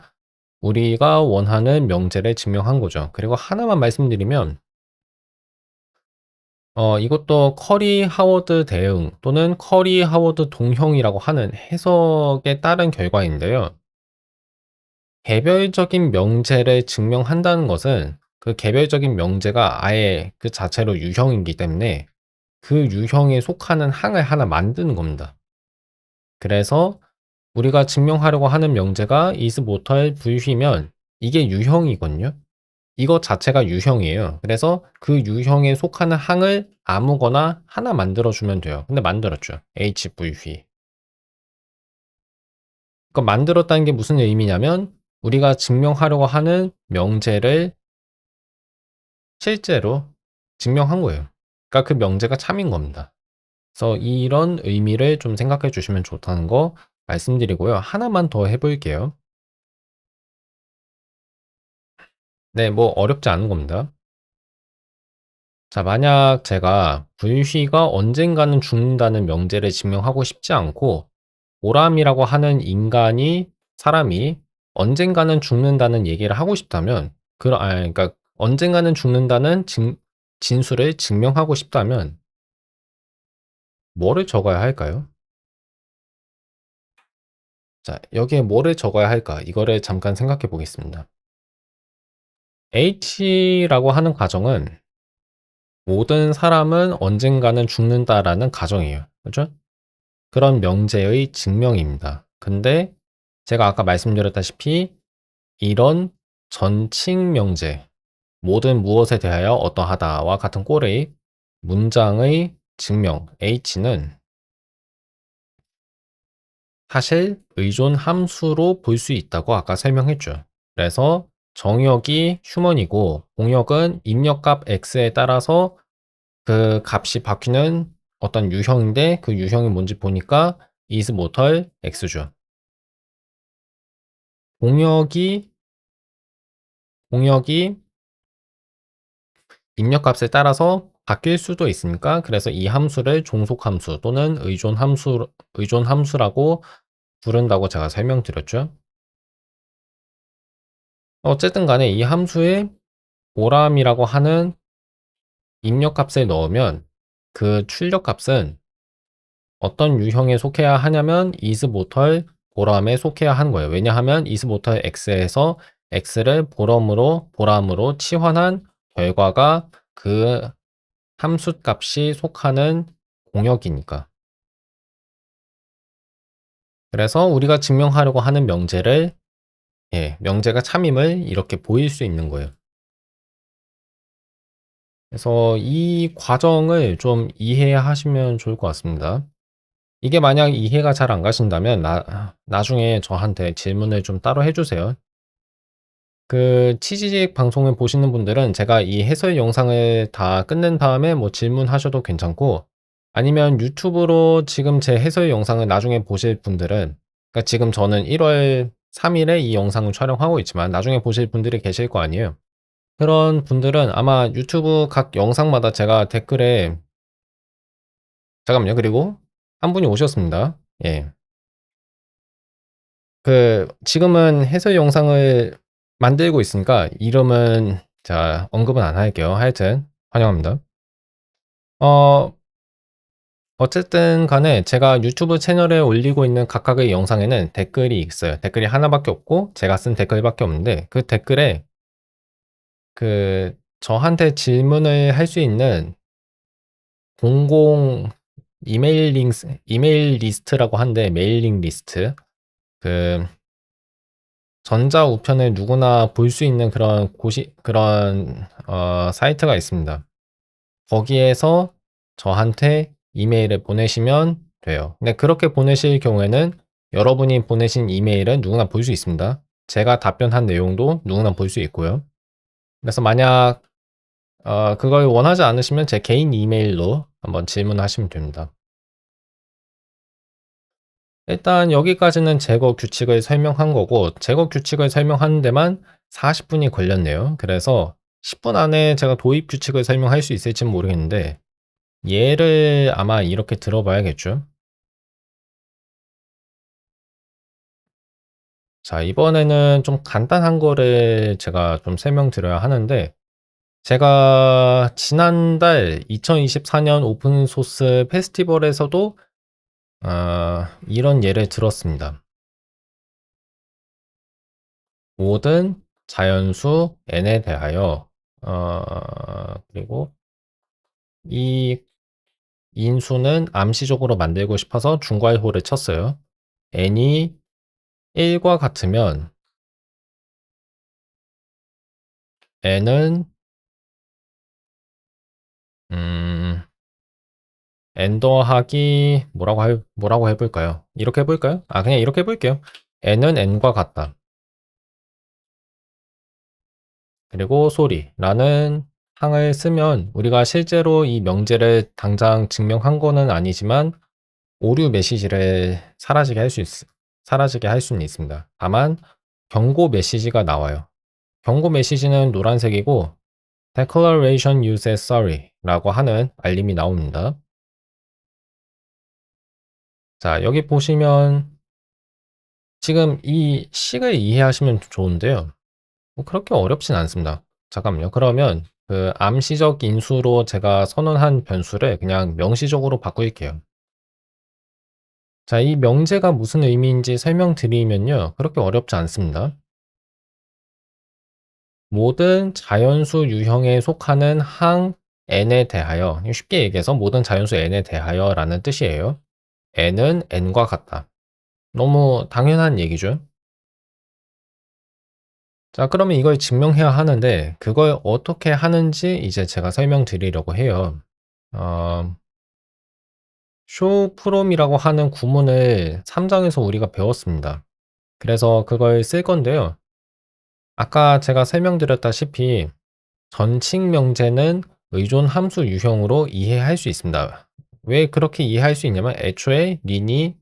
우리가 원하는 명제를 증명한 거죠. 그리고 하나만 말씀드리면 이것도 커리 하워드 대응 또는 커리 하워드 동형이라고 하는 해석에 따른 결과인데요. 개별적인 명제를 증명한다는 것은 그 개별적인 명제가 아예 그 자체로 유형이기 때문에 그 유형에 속하는 항을 하나 만드는 겁니다. 그래서 우리가 증명하려고 하는 명제가 is모털 v면 이게 유형이거든요. 이것 자체가 유형이에요. 그래서 그 유형에 속하는 항을 아무거나 하나 만들어주면 돼요. 근데 만들었죠. HVV. 그러니까 만들었다는 게 무슨 의미냐면 우리가 증명하려고 하는 명제를 실제로 증명한 거예요. 그러니까 그 명제가 참인 겁니다. 그래서 이런 의미를 좀 생각해 주시면 좋다는 거 말씀드리고요. 하나만 더 해볼게요. 네, 뭐 어렵지 않은 겁니다. 자, 만약 제가 불휘가 언젠가는 죽는다는 명제를 증명하고 싶지 않고 오람이라고 하는 사람이 언젠가는 죽는다는 얘기를 하고 싶다면 그러니까 언젠가는 죽는다는 진술을 증명하고 싶다면 뭐를 적어야 할까요? 자, 여기에 뭐를 적어야 할까? 이거를 잠깐 생각해 보겠습니다. H라고 하는 가정은 모든 사람은 언젠가는 죽는다라는 가정이에요. 그죠? 그런 명제의 증명입니다. 근데 제가 아까 말씀드렸다시피 이런 전칭 명제, 모든 무엇에 대하여 어떠하다와 같은 꼴의 문장의 증명 H는 사실 의존 함수로 볼 수 있다고 아까 설명했죠. 그래서 정의역이 휴먼이고 공역은 입력값 x에 따라서 그 값이 바뀌는 어떤 유형인데 그 유형이 뭔지 보니까 is모털 x죠. 공역이 입력값에 따라서 바뀔 수도 있으니까 그래서 이 함수를 종속함수 또는 의존함수라고 부른다고 제가 설명드렸죠. 어쨌든 간에 이 함수에 보람이라고 하는 입력값을 넣으면 그 출력값은 어떤 유형에 속해야 하냐면 is모털 보람에 속해야 하는 거예요. 왜냐하면 is모털 x에서 x를 보람으로 치환한 결과가 그 함수 값이 속하는 공역이니까. 그래서 우리가 증명하려고 하는 명제가 참임을 이렇게 보일 수 있는 거예요. 그래서 이 과정을 좀 이해하시면 좋을 것 같습니다. 이게 만약 이해가 잘 안 가신다면 나중에 저한테 질문을 좀 따로 해주세요. 그 치지직 방송을 보시는 분들은 제가 이 해설 영상을 다 끝낸 다음에 뭐 질문하셔도 괜찮고 아니면 유튜브로 지금 제 해설 영상을 나중에 보실 분들은 그러니까 지금 저는 1월 3일에 이 영상을 촬영하고 있지만 나중에 보실 분들이 계실 거 아니에요. 그런 분들은 아마 유튜브 각 영상마다 제가 댓글에 잠깐만요. 그리고 한 분이 오셨습니다. 예. 지금은 해설 영상을 만들고 있으니까 이름은 자, 언급은 안 할게요. 하여튼 환영합니다. 어, 어쨌든 간에 제가 유튜브 채널에 올리고 있는 각각의 영상에는 댓글이 있어요. 댓글이 하나밖에 없고 제가 쓴 댓글밖에 없는데 그 댓글에 저한테 질문을 할 수 있는 공공 이메일 리스트라고 한데 메일링 리스트 그 전자우편을 누구나 볼 수 있는 그런 사이트가 있습니다. 거기에서 저한테 이메일을 보내시면 돼요. 근데 그렇게 보내실 경우에는 여러분이 보내신 이메일은 누구나 볼 수 있습니다. 제가 답변한 내용도 누구나 볼 수 있고요. 그래서 만약 그걸 원하지 않으시면 제 개인 이메일로 한번 질문하시면 됩니다. 일단 여기까지는 제거 규칙을 설명한 거고, 제거 규칙을 설명하는 데만 40분이 걸렸네요. 그래서 10분 안에 제가 도입 규칙을 설명할 수 있을지는 모르겠는데, 얘를 아마 이렇게 들어봐야겠죠. 자, 이번에는 좀 간단한 거를 제가 좀 설명드려야 하는데, 제가 지난달 2024년 오픈소스 페스티벌에서도 이런 예를 들었습니다. 모든 자연수 n에 대하여 그리고 이 인수는 암시적으로 만들고 싶어서 중괄호를 쳤어요. n이 1과 같으면 n은 n 더하기 뭐라고 해볼까요? 이렇게 해볼까요? 그냥 이렇게 해볼게요. n은 n과 같다. 그리고 소리라는 항을 쓰면 우리가 실제로 이 명제를 당장 증명한 거는 아니지만 오류 메시지를 사라지게 할 수는 있습니다. 다만 경고 메시지가 나와요. 경고 메시지는 노란색이고 Declaration uses sorry 라고 하는 알림이 나옵니다. 자, 여기 보시면 지금 이 식을 이해하시면 좋은데요. 뭐 그렇게 어렵진 않습니다. 잠깐만요. 그러면 그 암시적 인수로 제가 선언한 변수를 그냥 명시적으로 바꿀게요. 자, 이 명제가 무슨 의미인지 설명드리면요. 그렇게 어렵지 않습니다. 모든 자연수 유형에 속하는 항 n에 대하여, 쉽게 얘기해서 모든 자연수 n에 대하여 라는 뜻이에요. n은 n과 같다. 너무 당연한 얘기죠. 자, 그러면 이걸 증명해야 하는데 그걸 어떻게 하는지 이제 제가 설명드리려고 해요. show from이라고 하는 구문을 3장에서 우리가 배웠습니다. 그래서 그걸 쓸 건데요. 아까 제가 설명드렸다시피 전칙 명제는 의존 함수 유형으로 이해할 수 있습니다. 왜 그렇게 이해할 수 있냐면 애초에 린의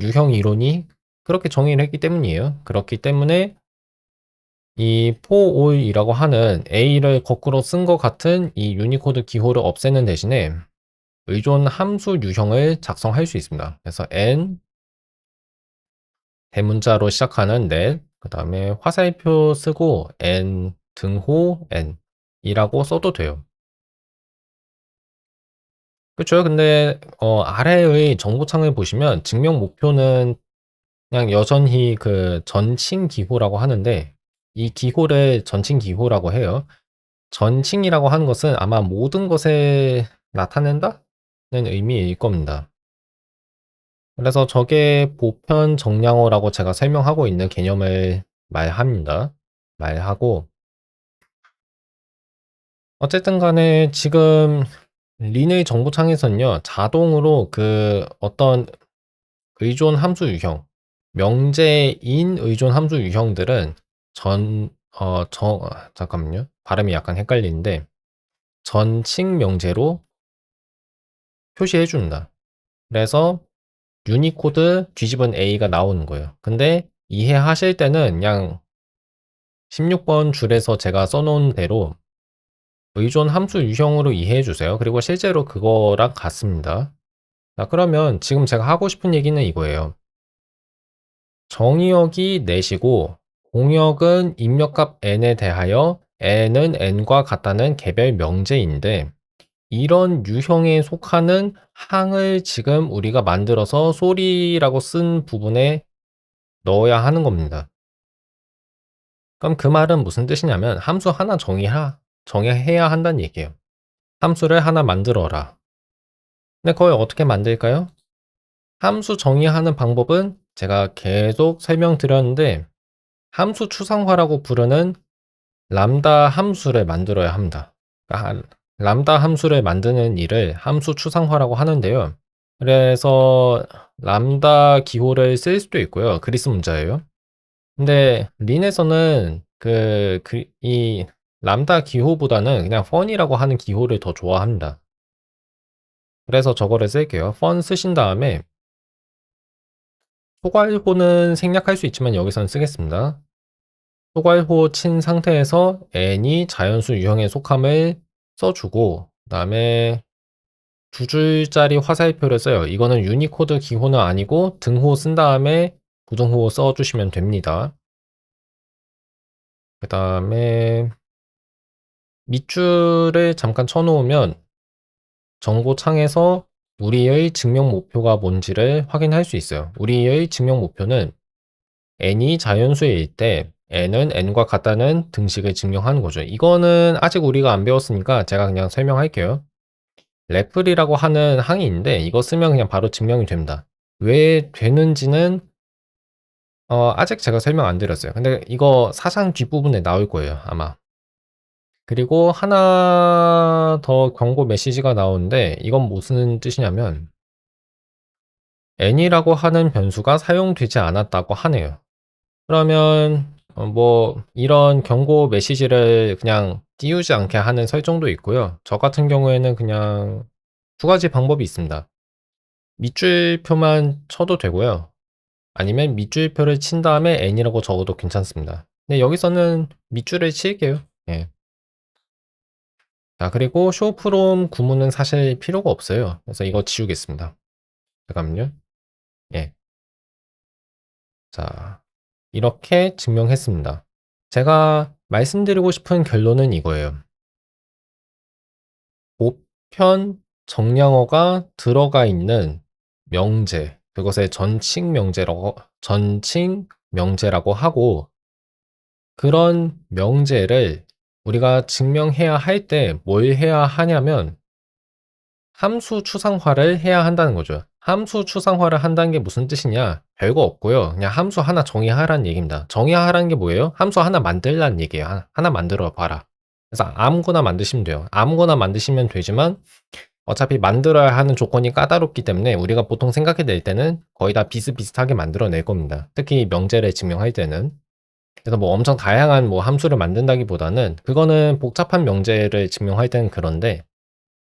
유형 이론이 그렇게 정의를 했기 때문이에요. 그렇기 때문에 이 for all이라고 하는 a를 거꾸로 쓴 것 같은 이 유니코드 기호를 없애는 대신에 의존 함수 유형을 작성할 수 있습니다. 그래서 n 대문자로 시작하는 net, 그 다음에 화살표 쓰고 n 등호 n 이라고 써도 돼요. 그렇죠. 근데 아래의 정보창을 보시면 증명 목표는 그냥 여전히 그 전칭 기호라고 하는데 이 기호를 전칭 기호라고 해요. 전칭이라고 하는 것은 아마 모든 것에 나타낸다는 의미일 겁니다. 그래서 저게 보편 정량어라고 제가 설명하고 있는 개념을 말하고 어쨌든 간에 지금 린의 정보창에서는요, 자동으로 그 어떤 의존 함수 유형, 명제인 의존 함수 유형들은 잠깐만요. 발음이 약간 헷갈리는데, 전칙 명제로 표시해 줍니다. 그래서 유니코드 뒤집은 A가 나오는 거예요. 근데 이해하실 때는 그냥 16번 줄에서 제가 써놓은 대로 의존 함수 유형으로 이해해 주세요. 그리고 실제로 그거랑 같습니다. 자, 그러면 지금 제가 하고 싶은 얘기는 이거예요. 정의역이 넷이고 공역은 입력값 n에 대하여 n은 n과 같다는 개별 명제인데 이런 유형에 속하는 항을 지금 우리가 만들어서 소리라고 쓴 부분에 넣어야 하는 겁니다. 그럼 그 말은 무슨 뜻이냐면 함수 하나 정의해야 한다는 얘기예요. 함수를 하나 만들어라. 근데 그걸 어떻게 만들까요? 함수 정의하는 방법은 제가 계속 설명드렸는데 함수 추상화라고 부르는 람다 함수를 만들어야 합니다. 그러니까 람다 함수를 만드는 일을 함수 추상화라고 하는데요. 그래서 람다 기호를 쓸 수도 있고요. 그리스 문자예요. 근데 린에서는 이 람다 기호보다는 그냥 펀이라고 하는 기호를 더 좋아합니다. 그래서 저거를 쓸게요. 펀 쓰신 다음에 소괄호는 생략할 수 있지만 여기선 쓰겠습니다. 소괄호 친 상태에서 n이 자연수 유형에 속함을 써주고 그 다음에 두 줄짜리 화살표를 써요. 이거는 유니코드 기호는 아니고 등호 쓴 다음에 부등호 써주시면 됩니다. 그 다음에 밑줄을 잠깐 쳐놓으면 정보창에서 우리의 증명 목표가 뭔지를 확인할 수 있어요. 우리의 증명 목표는 n이 자연수일 때 n은 n과 같다는 등식을 증명하는 거죠. 이거는 아직 우리가 안 배웠으니까 제가 그냥 설명할게요. 레플이라고 하는 항이 있는데 이거 쓰면 그냥 바로 증명이 됩니다. 왜 되는지는 아직 제가 설명 안 드렸어요. 근데 이거 사상 뒷부분에 나올 거예요, 아마. 그리고 하나 더 경고 메시지가 나오는데 이건 무슨 뜻이냐면 n이라고 하는 변수가 사용되지 않았다고 하네요. 그러면 뭐 이런 경고 메시지를 그냥 띄우지 않게 하는 설정도 있고요. 저 같은 경우에는 그냥 두 가지 방법이 있습니다. 밑줄표만 쳐도 되고요. 아니면 밑줄표를 친 다음에 n이라고 적어도 괜찮습니다. 근데 여기서는 밑줄을 칠게요. 예. 자, 그리고 show from 구문은 사실 필요가 없어요. 그래서 이거 지우겠습니다. 잠깐만요. 예. 자, 이렇게 증명했습니다. 제가 말씀드리고 싶은 결론은 이거예요. 보편 정량어가 들어가 있는 명제, 그것을 전칭 명제라고 하고, 그런 명제를 우리가 증명해야 할 때 뭘 해야 하냐면 함수 추상화를 해야 한다는 거죠. 함수 추상화를 한다는 게 무슨 뜻이냐? 별거 없고요. 그냥 함수 하나 정의하라는 얘기입니다. 정의하라는 게 뭐예요? 함수 하나 만들라는 얘기예요. 하나 만들어 봐라. 그래서 아무거나 만드시면 돼요. 아무거나 만드시면 되지만 어차피 만들어야 하는 조건이 까다롭기 때문에 우리가 보통 생각해낼 때는 거의 다 비슷비슷하게 만들어낼 겁니다. 특히 명제를 증명할 때는. 그래서 뭐 엄청 다양한 뭐 함수를 만든다기보다는 그거는 복잡한 명제를 증명할 때는 그런데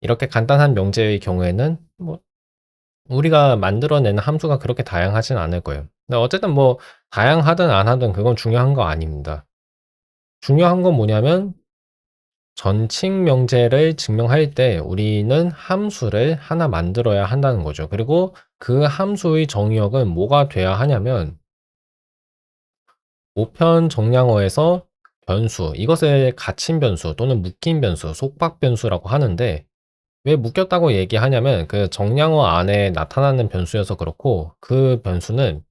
이렇게 간단한 명제의 경우에는 뭐 우리가 만들어내는 함수가 그렇게 다양하진 않을 거예요. 근데 어쨌든 뭐 다양하든 안 하든 그건 중요한 거 아닙니다. 중요한 건 뭐냐면 전칭 명제를 증명할 때 우리는 함수를 하나 만들어야 한다는 거죠. 그리고 그 함수의 정의역은 뭐가 돼야 하냐면 보편 정량어에서 변수, 이것을 갇힌 변수 또는 묶인 변수, 속박 변수라고 하는데 왜 묶였다고 얘기하냐면 그 정량어 안에 나타나는 변수여서 그렇고 그 변수는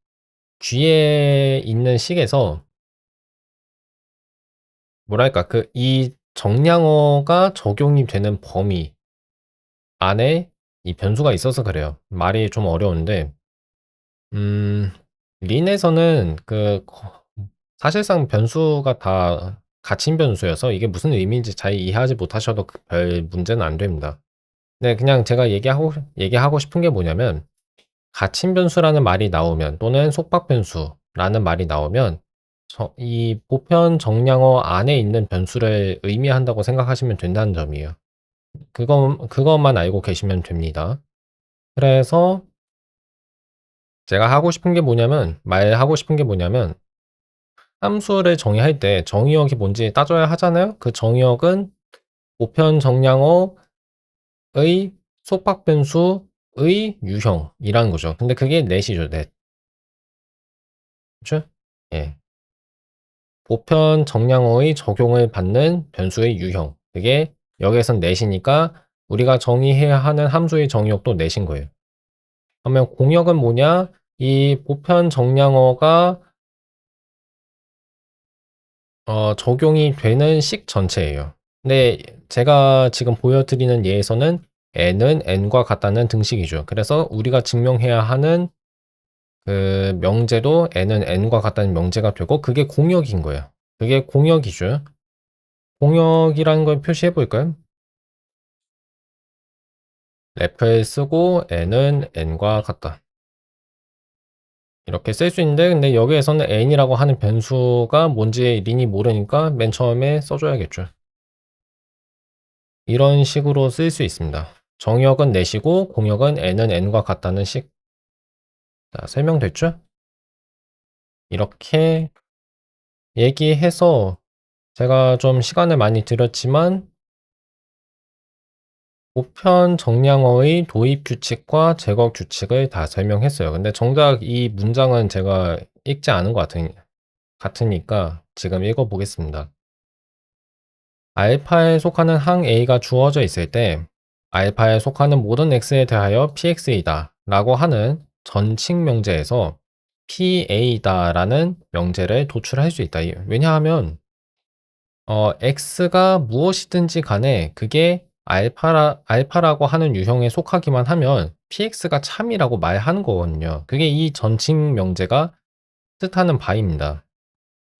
뒤에 있는 식에서 뭐랄까 이 정량어가 적용이 되는 범위 안에 이 변수가 있어서 그래요. 말이 좀 어려운데 음 린에서는 사실상 변수가 다 갇힌 변수여서 이게 무슨 의미인지 잘 이해하지 못하셔도 별 문제는 안 됩니다. 네, 그냥 제가 얘기하고 싶은 게 뭐냐면 갇힌 변수라는 말이 나오면 또는 속박 변수라는 말이 나오면 이 보편 정량어 안에 있는 변수를 의미한다고 생각하시면 된다는 점이에요. 그것만 알고 계시면 됩니다. 그래서 제가 말하고 싶은 게 뭐냐면 함수를 정의할 때 정의역이 뭔지 따져야 하잖아요. 그 정의역은 보편 정량어의 속박 변수의 유형이라는 거죠. 근데 그게 넷이죠, 넷. 그렇죠? 예. 보편 정량어의 적용을 받는 변수의 유형. 그게 여기에선 넷이니까 우리가 정의해야 하는 함수의 정의역도 넷인 거예요. 그러면 공역은 뭐냐? 이 보편 정량어가 적용이 되는 식 전체예요. 근데 제가 지금 보여드리는 예에서는 n은 n과 같다는 등식이죠. 그래서 우리가 증명해야 하는 그 명제도 n은 n과 같다는 명제가 되고 그게 공역인 거예요. 그게 공역이죠. 공역이라는 걸 표시해 볼까요? 랩을 쓰고 n은 n과 같다. 이렇게 쓸 수 있는데 근데 여기에서는 n이라고 하는 변수가 뭔지 린이 모르니까 맨 처음에 써 줘야겠죠. 이런 식으로 쓸 수 있습니다. 정의역은 넷이고 공역은 n은 n과 같다는 식. 자, 설명됐죠? 이렇게 얘기해서 제가 좀 시간을 많이 들였지만 보편 정량어의 도입 규칙과 제거 규칙을 다 설명했어요. 근데 정작 이 문장은 제가 읽지 않은 것 같으니까 지금 읽어보겠습니다. 알파에 속하는 항 A가 주어져 있을 때 알파에 속하는 모든 X에 대하여 PX이다 라고 하는 전칙 명제에서 PA다 라는 명제를 도출할 수 있다. 왜냐하면 X가 무엇이든지 간에 그게 알파라고 하는 유형에 속하기만 하면 PX가 참이라고 말하는 거거든요. 그게 이 전칙 명제가 뜻하는 바입니다.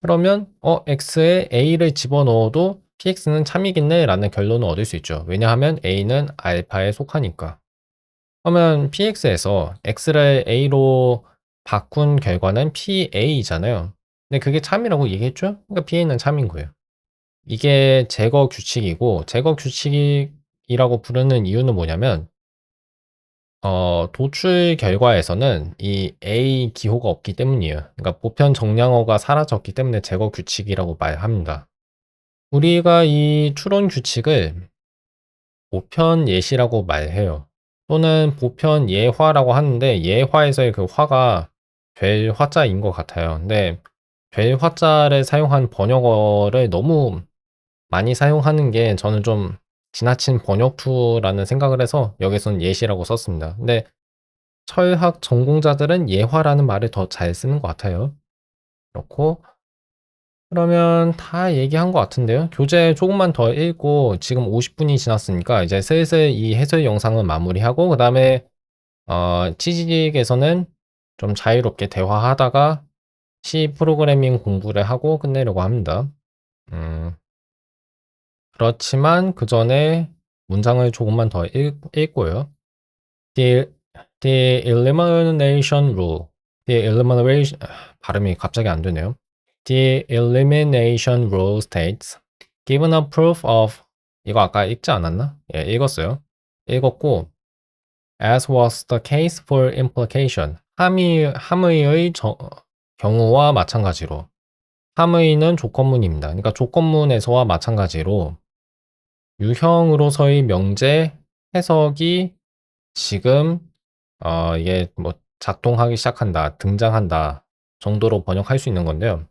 그러면 X에 A를 집어넣어도 PX는 참이겠네 라는 결론을 얻을 수 있죠. 왜냐하면 A는 알파에 속하니까. 그러면 PX에서 X를 A로 바꾼 결과는 PA잖아요. 근데 그게 참이라고 얘기했죠? 그러니까 PA는 참인 거예요. 이게 제거 규칙이고 제거 규칙이라고 부르는 이유는 뭐냐면 도출 결과에서는 이 A 기호가 없기 때문이에요. 그러니까 보편 정량어가 사라졌기 때문에 제거 규칙이라고 말합니다. 우리가 이 추론 규칙을 보편 예시라고 말해요. 또는 보편 예화라고 하는데 예화에서의 그 화가 될 화자인 것 같아요. 근데 될 화자를 사용한 번역어를 너무 많이 사용하는 게 저는 좀 지나친 번역투라는 생각을 해서 여기서는 예시라고 썼습니다. 근데 철학 전공자들은 예화라는 말을 더 잘 쓰는 것 같아요. 그렇고 그러면 다 얘기한 것 같은데요. 교재 조금만 더 읽고 지금 50분이 지났으니까 이제 슬슬 이 해설 영상은 마무리하고 그 다음에 치직에서는 좀 자유롭게 대화하다가 C 프로그래밍 공부를 하고 끝내려고 합니다. 그렇지만 그 전에 문장을 조금만 더 읽고요. The, the elimination rule. The elimination, 발음이 갑자기 안 되네요. The elimination rule states, given a proof of, 이거 아까 읽지 않았나? 예, 읽었어요. 읽었고, as was the case for implication. 함의의 경우와 마찬가지로. 함의는 조건문입니다. 그러니까 조건문에서와 마찬가지로 유형으로서의 명제 해석이 지금 이게 뭐 작동하기 시작한다, 등장한다 정도로 번역할 수 있는 건데요.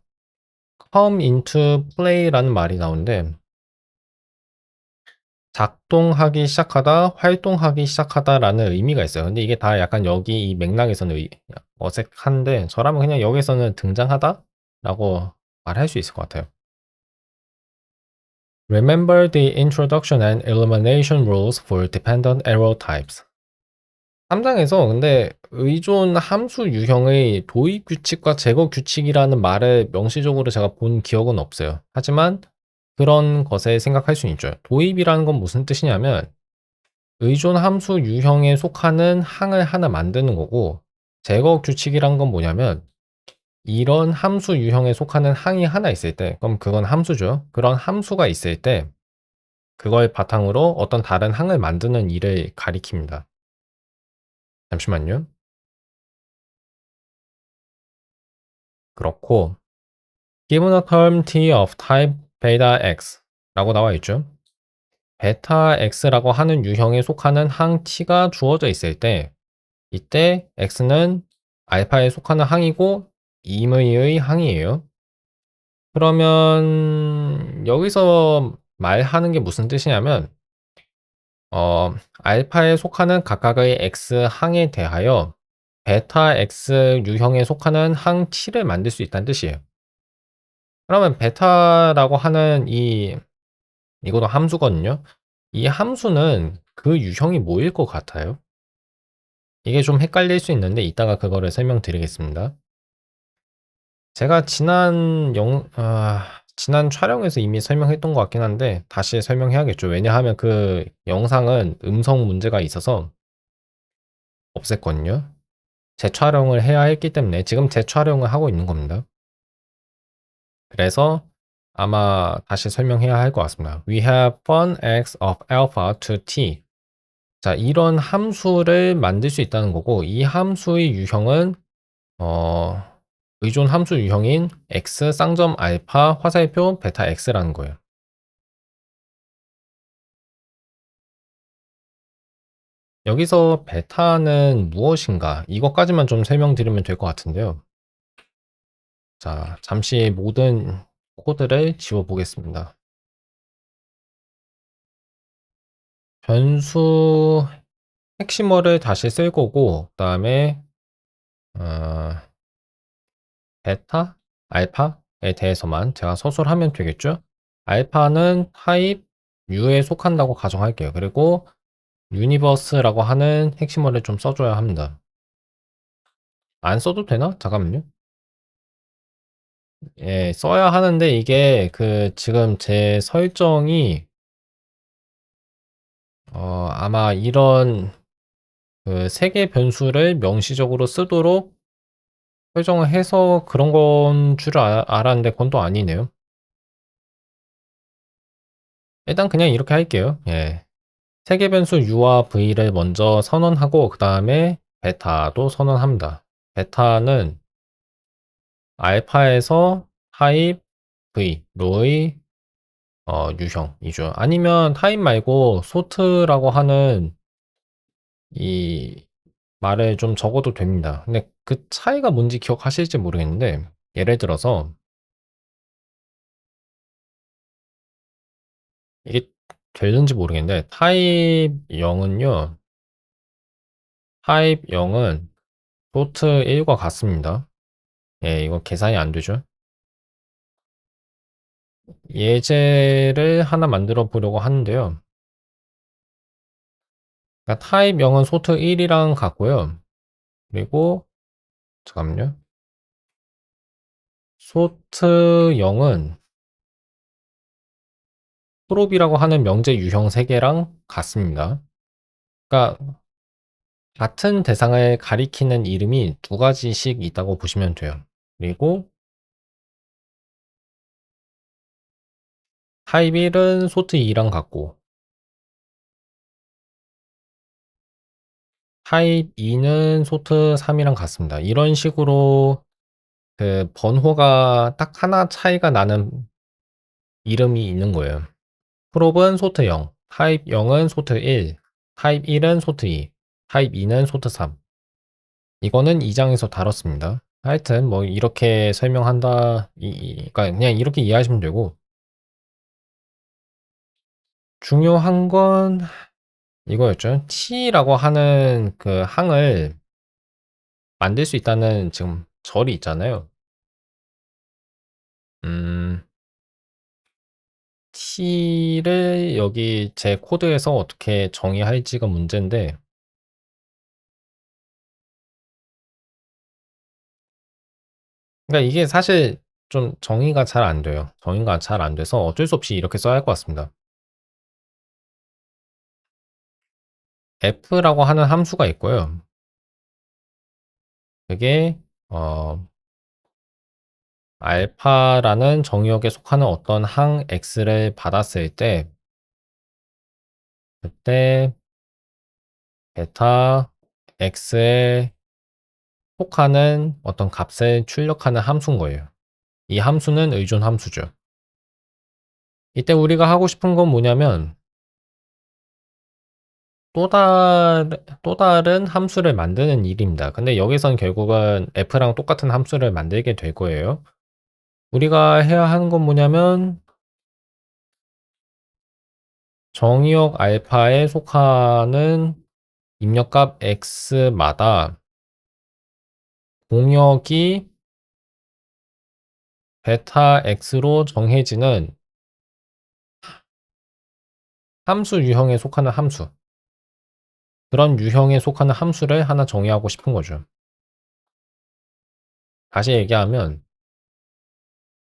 come into play라는 말이 나오는데 작동하기 시작하다, 활동하기 시작하다라는 의미가 있어요. 근데 이게 다 약간 여기 이 맥락에서는 어색한데 저라면 그냥 여기서는 등장하다라고 말할 수 있을 것 같아요. Remember the introduction and elimination rules for dependent arrow types. 3장에서 근데 의존 함수 유형의 도입 규칙과 제거 규칙이라는 말을 명시적으로 제가 본 기억은 없어요. 하지만 그런 것에 생각할 수 있죠. 도입이라는 건 무슨 뜻이냐면 의존 함수 유형에 속하는 항을 하나 만드는 거고 제거 규칙이란 건 뭐냐면 이런 함수 유형에 속하는 항이 하나 있을 때 그럼 그건 함수죠. 그런 함수가 있을 때 그걸 바탕으로 어떤 다른 항을 만드는 일을 가리킵니다. 잠시만요. 그렇고 given a term t of type beta x 라고 나와 있죠. 베타 x라고 하는 유형에 속하는 항 t가 주어져 있을 때 이때 x는 알파에 속하는 항이고 임의의 항이에요. 그러면 여기서 말하는 게 무슨 뜻이냐면 알파에 속하는 각각의 x 항에 대하여 베타 x 유형에 속하는 항 t를 만들 수 있다는 뜻이에요. 그러면 베타라고 하는 이것도 함수거든요. 이 함수는 그 유형이 뭐일 것 같아요? 이게 좀 헷갈릴 수 있는데 이따가 그거를 설명드리겠습니다. 제가 지난 촬영에서 이미 설명했던 것 같긴 한데 다시 설명해야겠죠. 왜냐하면 그 영상은 음성 문제가 있어서 없앴거든요. 재촬영을 해야 했기 때문에 지금 재촬영을 하고 있는 겁니다. 그래서 아마 다시 설명해야 할 것 같습니다. We have fun x of alpha to t. 자, 이런 함수를 만들 수 있다는 거고, 이 함수의 유형은 의존 함수 유형인 x 쌍점 알파 화살표 베타 x라는 거예요. 여기서 베타는 무엇인가? 이것까지만 좀 설명드리면 될 것 같은데요. 자, 잠시 모든 코드를 지워보겠습니다. 변수 핵심어를 다시 쓸 거고, 그 다음에 베타, 알파에 대해서만 제가 서술하면 되겠죠? 알파는 타입 U에 속한다고 가정할게요. 그리고 유니버스라고 하는 핵심어를 좀 써줘야 합니다. 안 써도 되나? 잠깐만요. 예, 써야 하는데 이게 지금 제 설정이 아마 이런 세 개 변수를 명시적으로 쓰도록 설정을 해서 그런 건 줄 알았는데 그건 또 아니네요. 일단 그냥 이렇게 할게요. 예. 세계 변수 U와 V를 먼저 선언하고 그 다음에 베타도 선언합니다. 베타는 알파에서 타입 V로의 유형이죠. 아니면 타입 말고 소트라고 하는 이 말을 좀 적어도 됩니다. 근데 그 차이가 뭔지 기억하실지 모르겠는데 예를 들어서 이게 되는지 모르겠는데 타입 0은요. 타입 0은 소트 1과 같습니다. 예, 이거 계산이 안 되죠. 예제를 하나 만들어 보려고 하는데요. 그러니까 타입 0은 소트 1이랑 같고요. 그리고 잠깐만요. 소트 0은 프롭이라고 하는 명제 유형 3개랑 같습니다. 그러니까 같은 대상을 가리키는 이름이 2가지씩 있다고 보시면 돼요. 그리고 타입 1은 소트 2랑 같고 타입 2는 소트 3이랑 같습니다. 이런 식으로 번호가 딱 하나 차이가 나는 이름이 있는 거예요. 프롭은 소트 0, 타입 0은 소트 1, 타입 1은 소트 2, 타입 2는 소트 3. 이거는 2장에서 다뤘습니다. 하여튼 뭐 이렇게 설명한다, 그러니까 그냥 이렇게 이해하시면 되고 중요한 건 이거였죠. T라고 하는 그 항을 만들 수 있다는 지금 절이 있잖아요. T를 여기 제 코드에서 어떻게 정의할지가 문제인데 그러니까 이게 사실 좀 정의가 잘 안 돼요. 정의가 잘 안 돼서 어쩔 수 없이 이렇게 써야 할 것 같습니다. f라고 하는 함수가 있고요. 그게 알파라는 정의역에 속하는 어떤 항 x를 받았을 때 그때 베타 x에 속하는 어떤 값을 출력하는 함수인 거예요. 이 함수는 의존 함수죠. 이때 우리가 하고 싶은 건 뭐냐면 또 다른 함수를 만드는 일입니다. 근데 여기선 결국은 f랑 똑같은 함수를 만들게 될 거예요. 우리가 해야 하는 건 뭐냐면 정의역 알파에 속하는 입력값 x마다 공역이 베타 x로 정해지는 함수 유형에 속하는 함수, 그런 유형에 속하는 함수를 하나 정의하고 싶은 거죠. 다시 얘기하면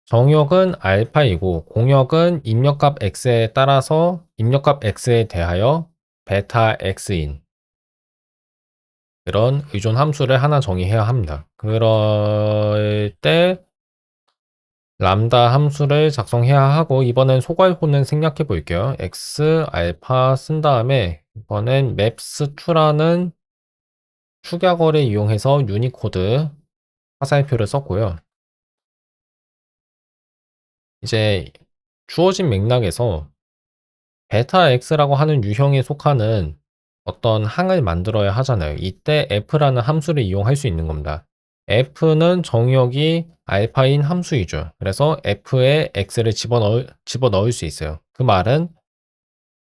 정역은 알파이고 공역은 입력값 x에 따라서 입력값 x에 대하여 베타 x인 그런 의존 함수를 하나 정의해야 합니다. 그럴 때 람다 함수를 작성해야 하고, 이번엔 소괄호는 생략해 볼게요. x 알파 쓴 다음에 이번엔 maps2라는 축약어를 이용해서 유니코드 화살표를 썼고요. 이제 주어진 맥락에서 베타 x라고 하는 유형에 속하는 어떤 항을 만들어야 하잖아요. 이때 f라는 함수를 이용할 수 있는 겁니다. f는 정의역이 알파인 함수이죠. 그래서 f에 x를 집어넣을 수 있어요. 그 말은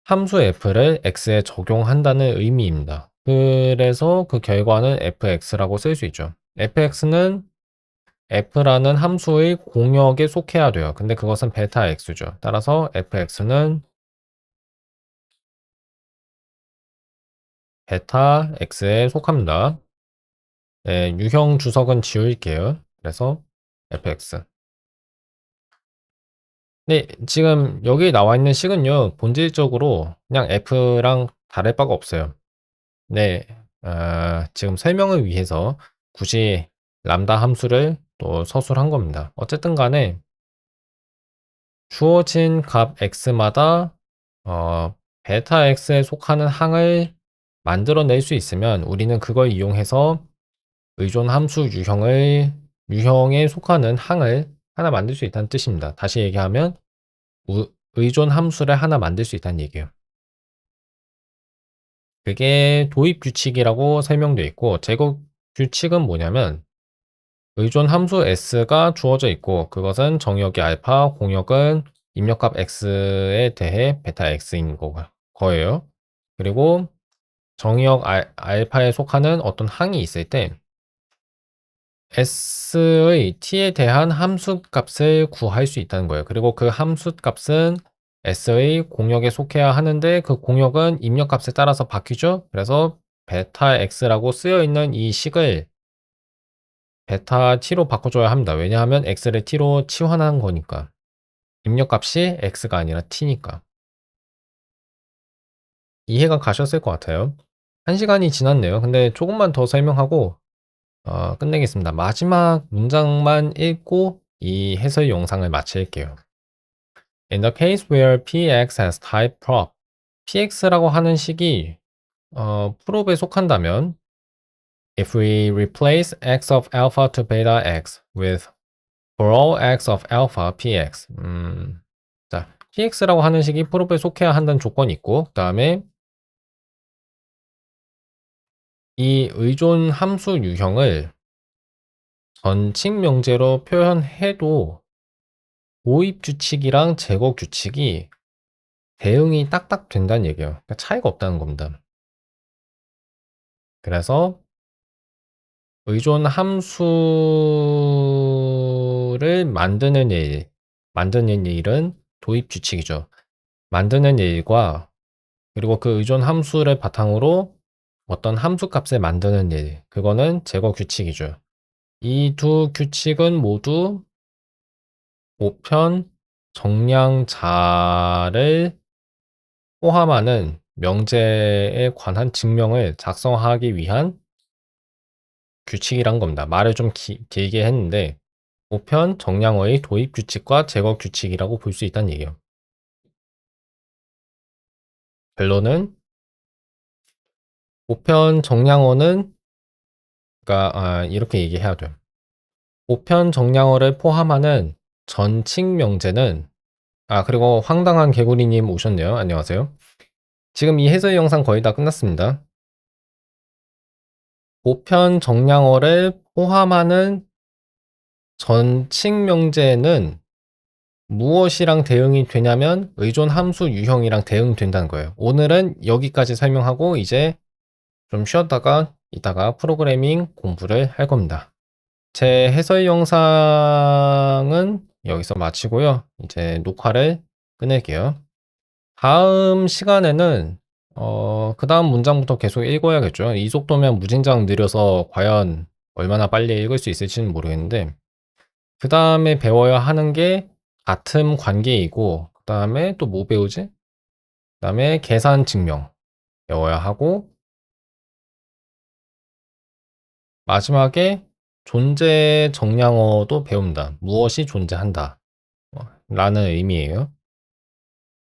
함수 f를 x에 적용한다는 의미입니다. 그래서 그 결과는 fx라고 쓸 수 있죠. fx는 f라는 함수의 공역에 속해야 돼요. 근데 그것은 베타 x죠. 따라서 fx는 베타 x에 속합니다. 네, 유형 주석은 지울게요. 그래서 fx. 네, 지금 여기 나와 있는 식은요, 본질적으로 그냥 f랑 다를 바가 없어요. 네, 지금 설명을 위해서 굳이 람다 함수를 또 서술한 겁니다. 어쨌든 간에 주어진 값 x마다 베타 x에 속하는 항을 만들어낼 수 있으면 우리는 그걸 이용해서 의존 함수 유형에 속하는 항을 하나 만들 수 있다는 뜻입니다. 다시 얘기하면 의존 함수를 하나 만들 수 있다는 얘기예요. 그게 도입 규칙이라고 설명되어 있고, 제곱 규칙은 뭐냐면 의존 함수 s가 주어져 있고, 그것은 정의역이 알파, 공역은 입력값 x에 대해 베타 x인 거예요. 그리고 정의역 알파에 속하는 어떤 항이 있을 때 s의 t에 대한 함수값을 구할 수 있다는 거예요. 그리고 그 함수값은 s의 공역에 속해야 하는데 그 공역은 입력값에 따라서 바뀌죠. 그래서 베타 x라고 쓰여 있는 이 식을 베타 t로 바꿔줘야 합니다. 왜냐하면 x를 t로 치환한 거니까. 입력값이 x가 아니라 t니까. 이해가 가셨을 것 같아요. 1시간이 지났네요. 근데 조금만 더 설명하고 끝내겠습니다. 마지막 문장만 읽고 이 해설 영상을 마칠게요. In the case where px has type prop, px라고 하는 식이 prop에 속한다면 if we replace x of alpha to beta x with for all x of alpha px 자, px라고 하는 식이 prop에 속해야 한다는 조건이 있고 그 다음에 이 의존 함수 유형을 전칙 명제로 표현해도 도입 규칙이랑 제거 규칙이 대응이 딱딱 된다는 얘기예요. 그러니까 차이가 없다는 겁니다. 그래서 의존 함수를 만드는 일은 도입 규칙이죠. 만드는 일과 그리고 그 의존 함수를 바탕으로 어떤 함수 값을 만드는 일, 그거는 제거 규칙이죠. 이 두 규칙은 모두 보편 정량자를 포함하는 명제에 관한 증명을 작성하기 위한 규칙이란 겁니다. 말을 좀 길게 했는데 보편 정량어의 도입 규칙과 제거 규칙이라고 볼 수 있다는 얘기예요. 결론은 보편 정량어는 그러니까 이렇게 얘기해야 돼요. 보편 정량어를 포함하는 전칙 명제는 그리고 황당한 개구리님 오셨네요. 안녕하세요. 지금 이 해설 영상 거의 다 끝났습니다. 보편 정량어를 포함하는 전칙 명제는 무엇이랑 대응이 되냐면 의존 함수 유형이랑 대응된다는 거예요. 오늘은 여기까지 설명하고 이제 좀 쉬었다가 이따가 프로그래밍 공부를 할 겁니다. 제 해설 영상은 여기서 마치고요. 이제 녹화를 끊을게요. 다음 시간에는 그 다음 문장부터 계속 읽어야겠죠. 이 속도면 무진장 느려서 과연 얼마나 빨리 읽을 수 있을지는 모르겠는데 그 다음에 배워야 하는 게 같음 관계이고 그 다음에 또 뭐 배우지? 그 다음에 계산 증명 배워야 하고 마지막에 존재 정량어도 배웁니다. 무엇이 존재한다. 라는 의미예요.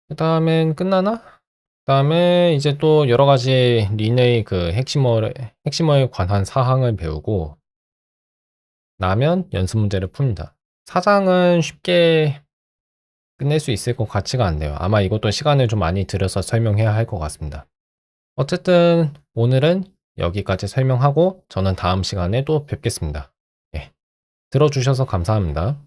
그 다음엔 끝나나? 그 다음에 이제 또 여러 가지 린의 그 핵심어에 관한 사항을 배우고 나면 연습 문제를 풉니다. 4장은 쉽게 끝낼 수 있을 것 같지가 않네요. 아마 이것도 시간을 좀 많이 들여서 설명해야 할 것 같습니다. 어쨌든 오늘은 여기까지 설명하고 저는 다음 시간에 또 뵙겠습니다. 예, 들어주셔서 감사합니다.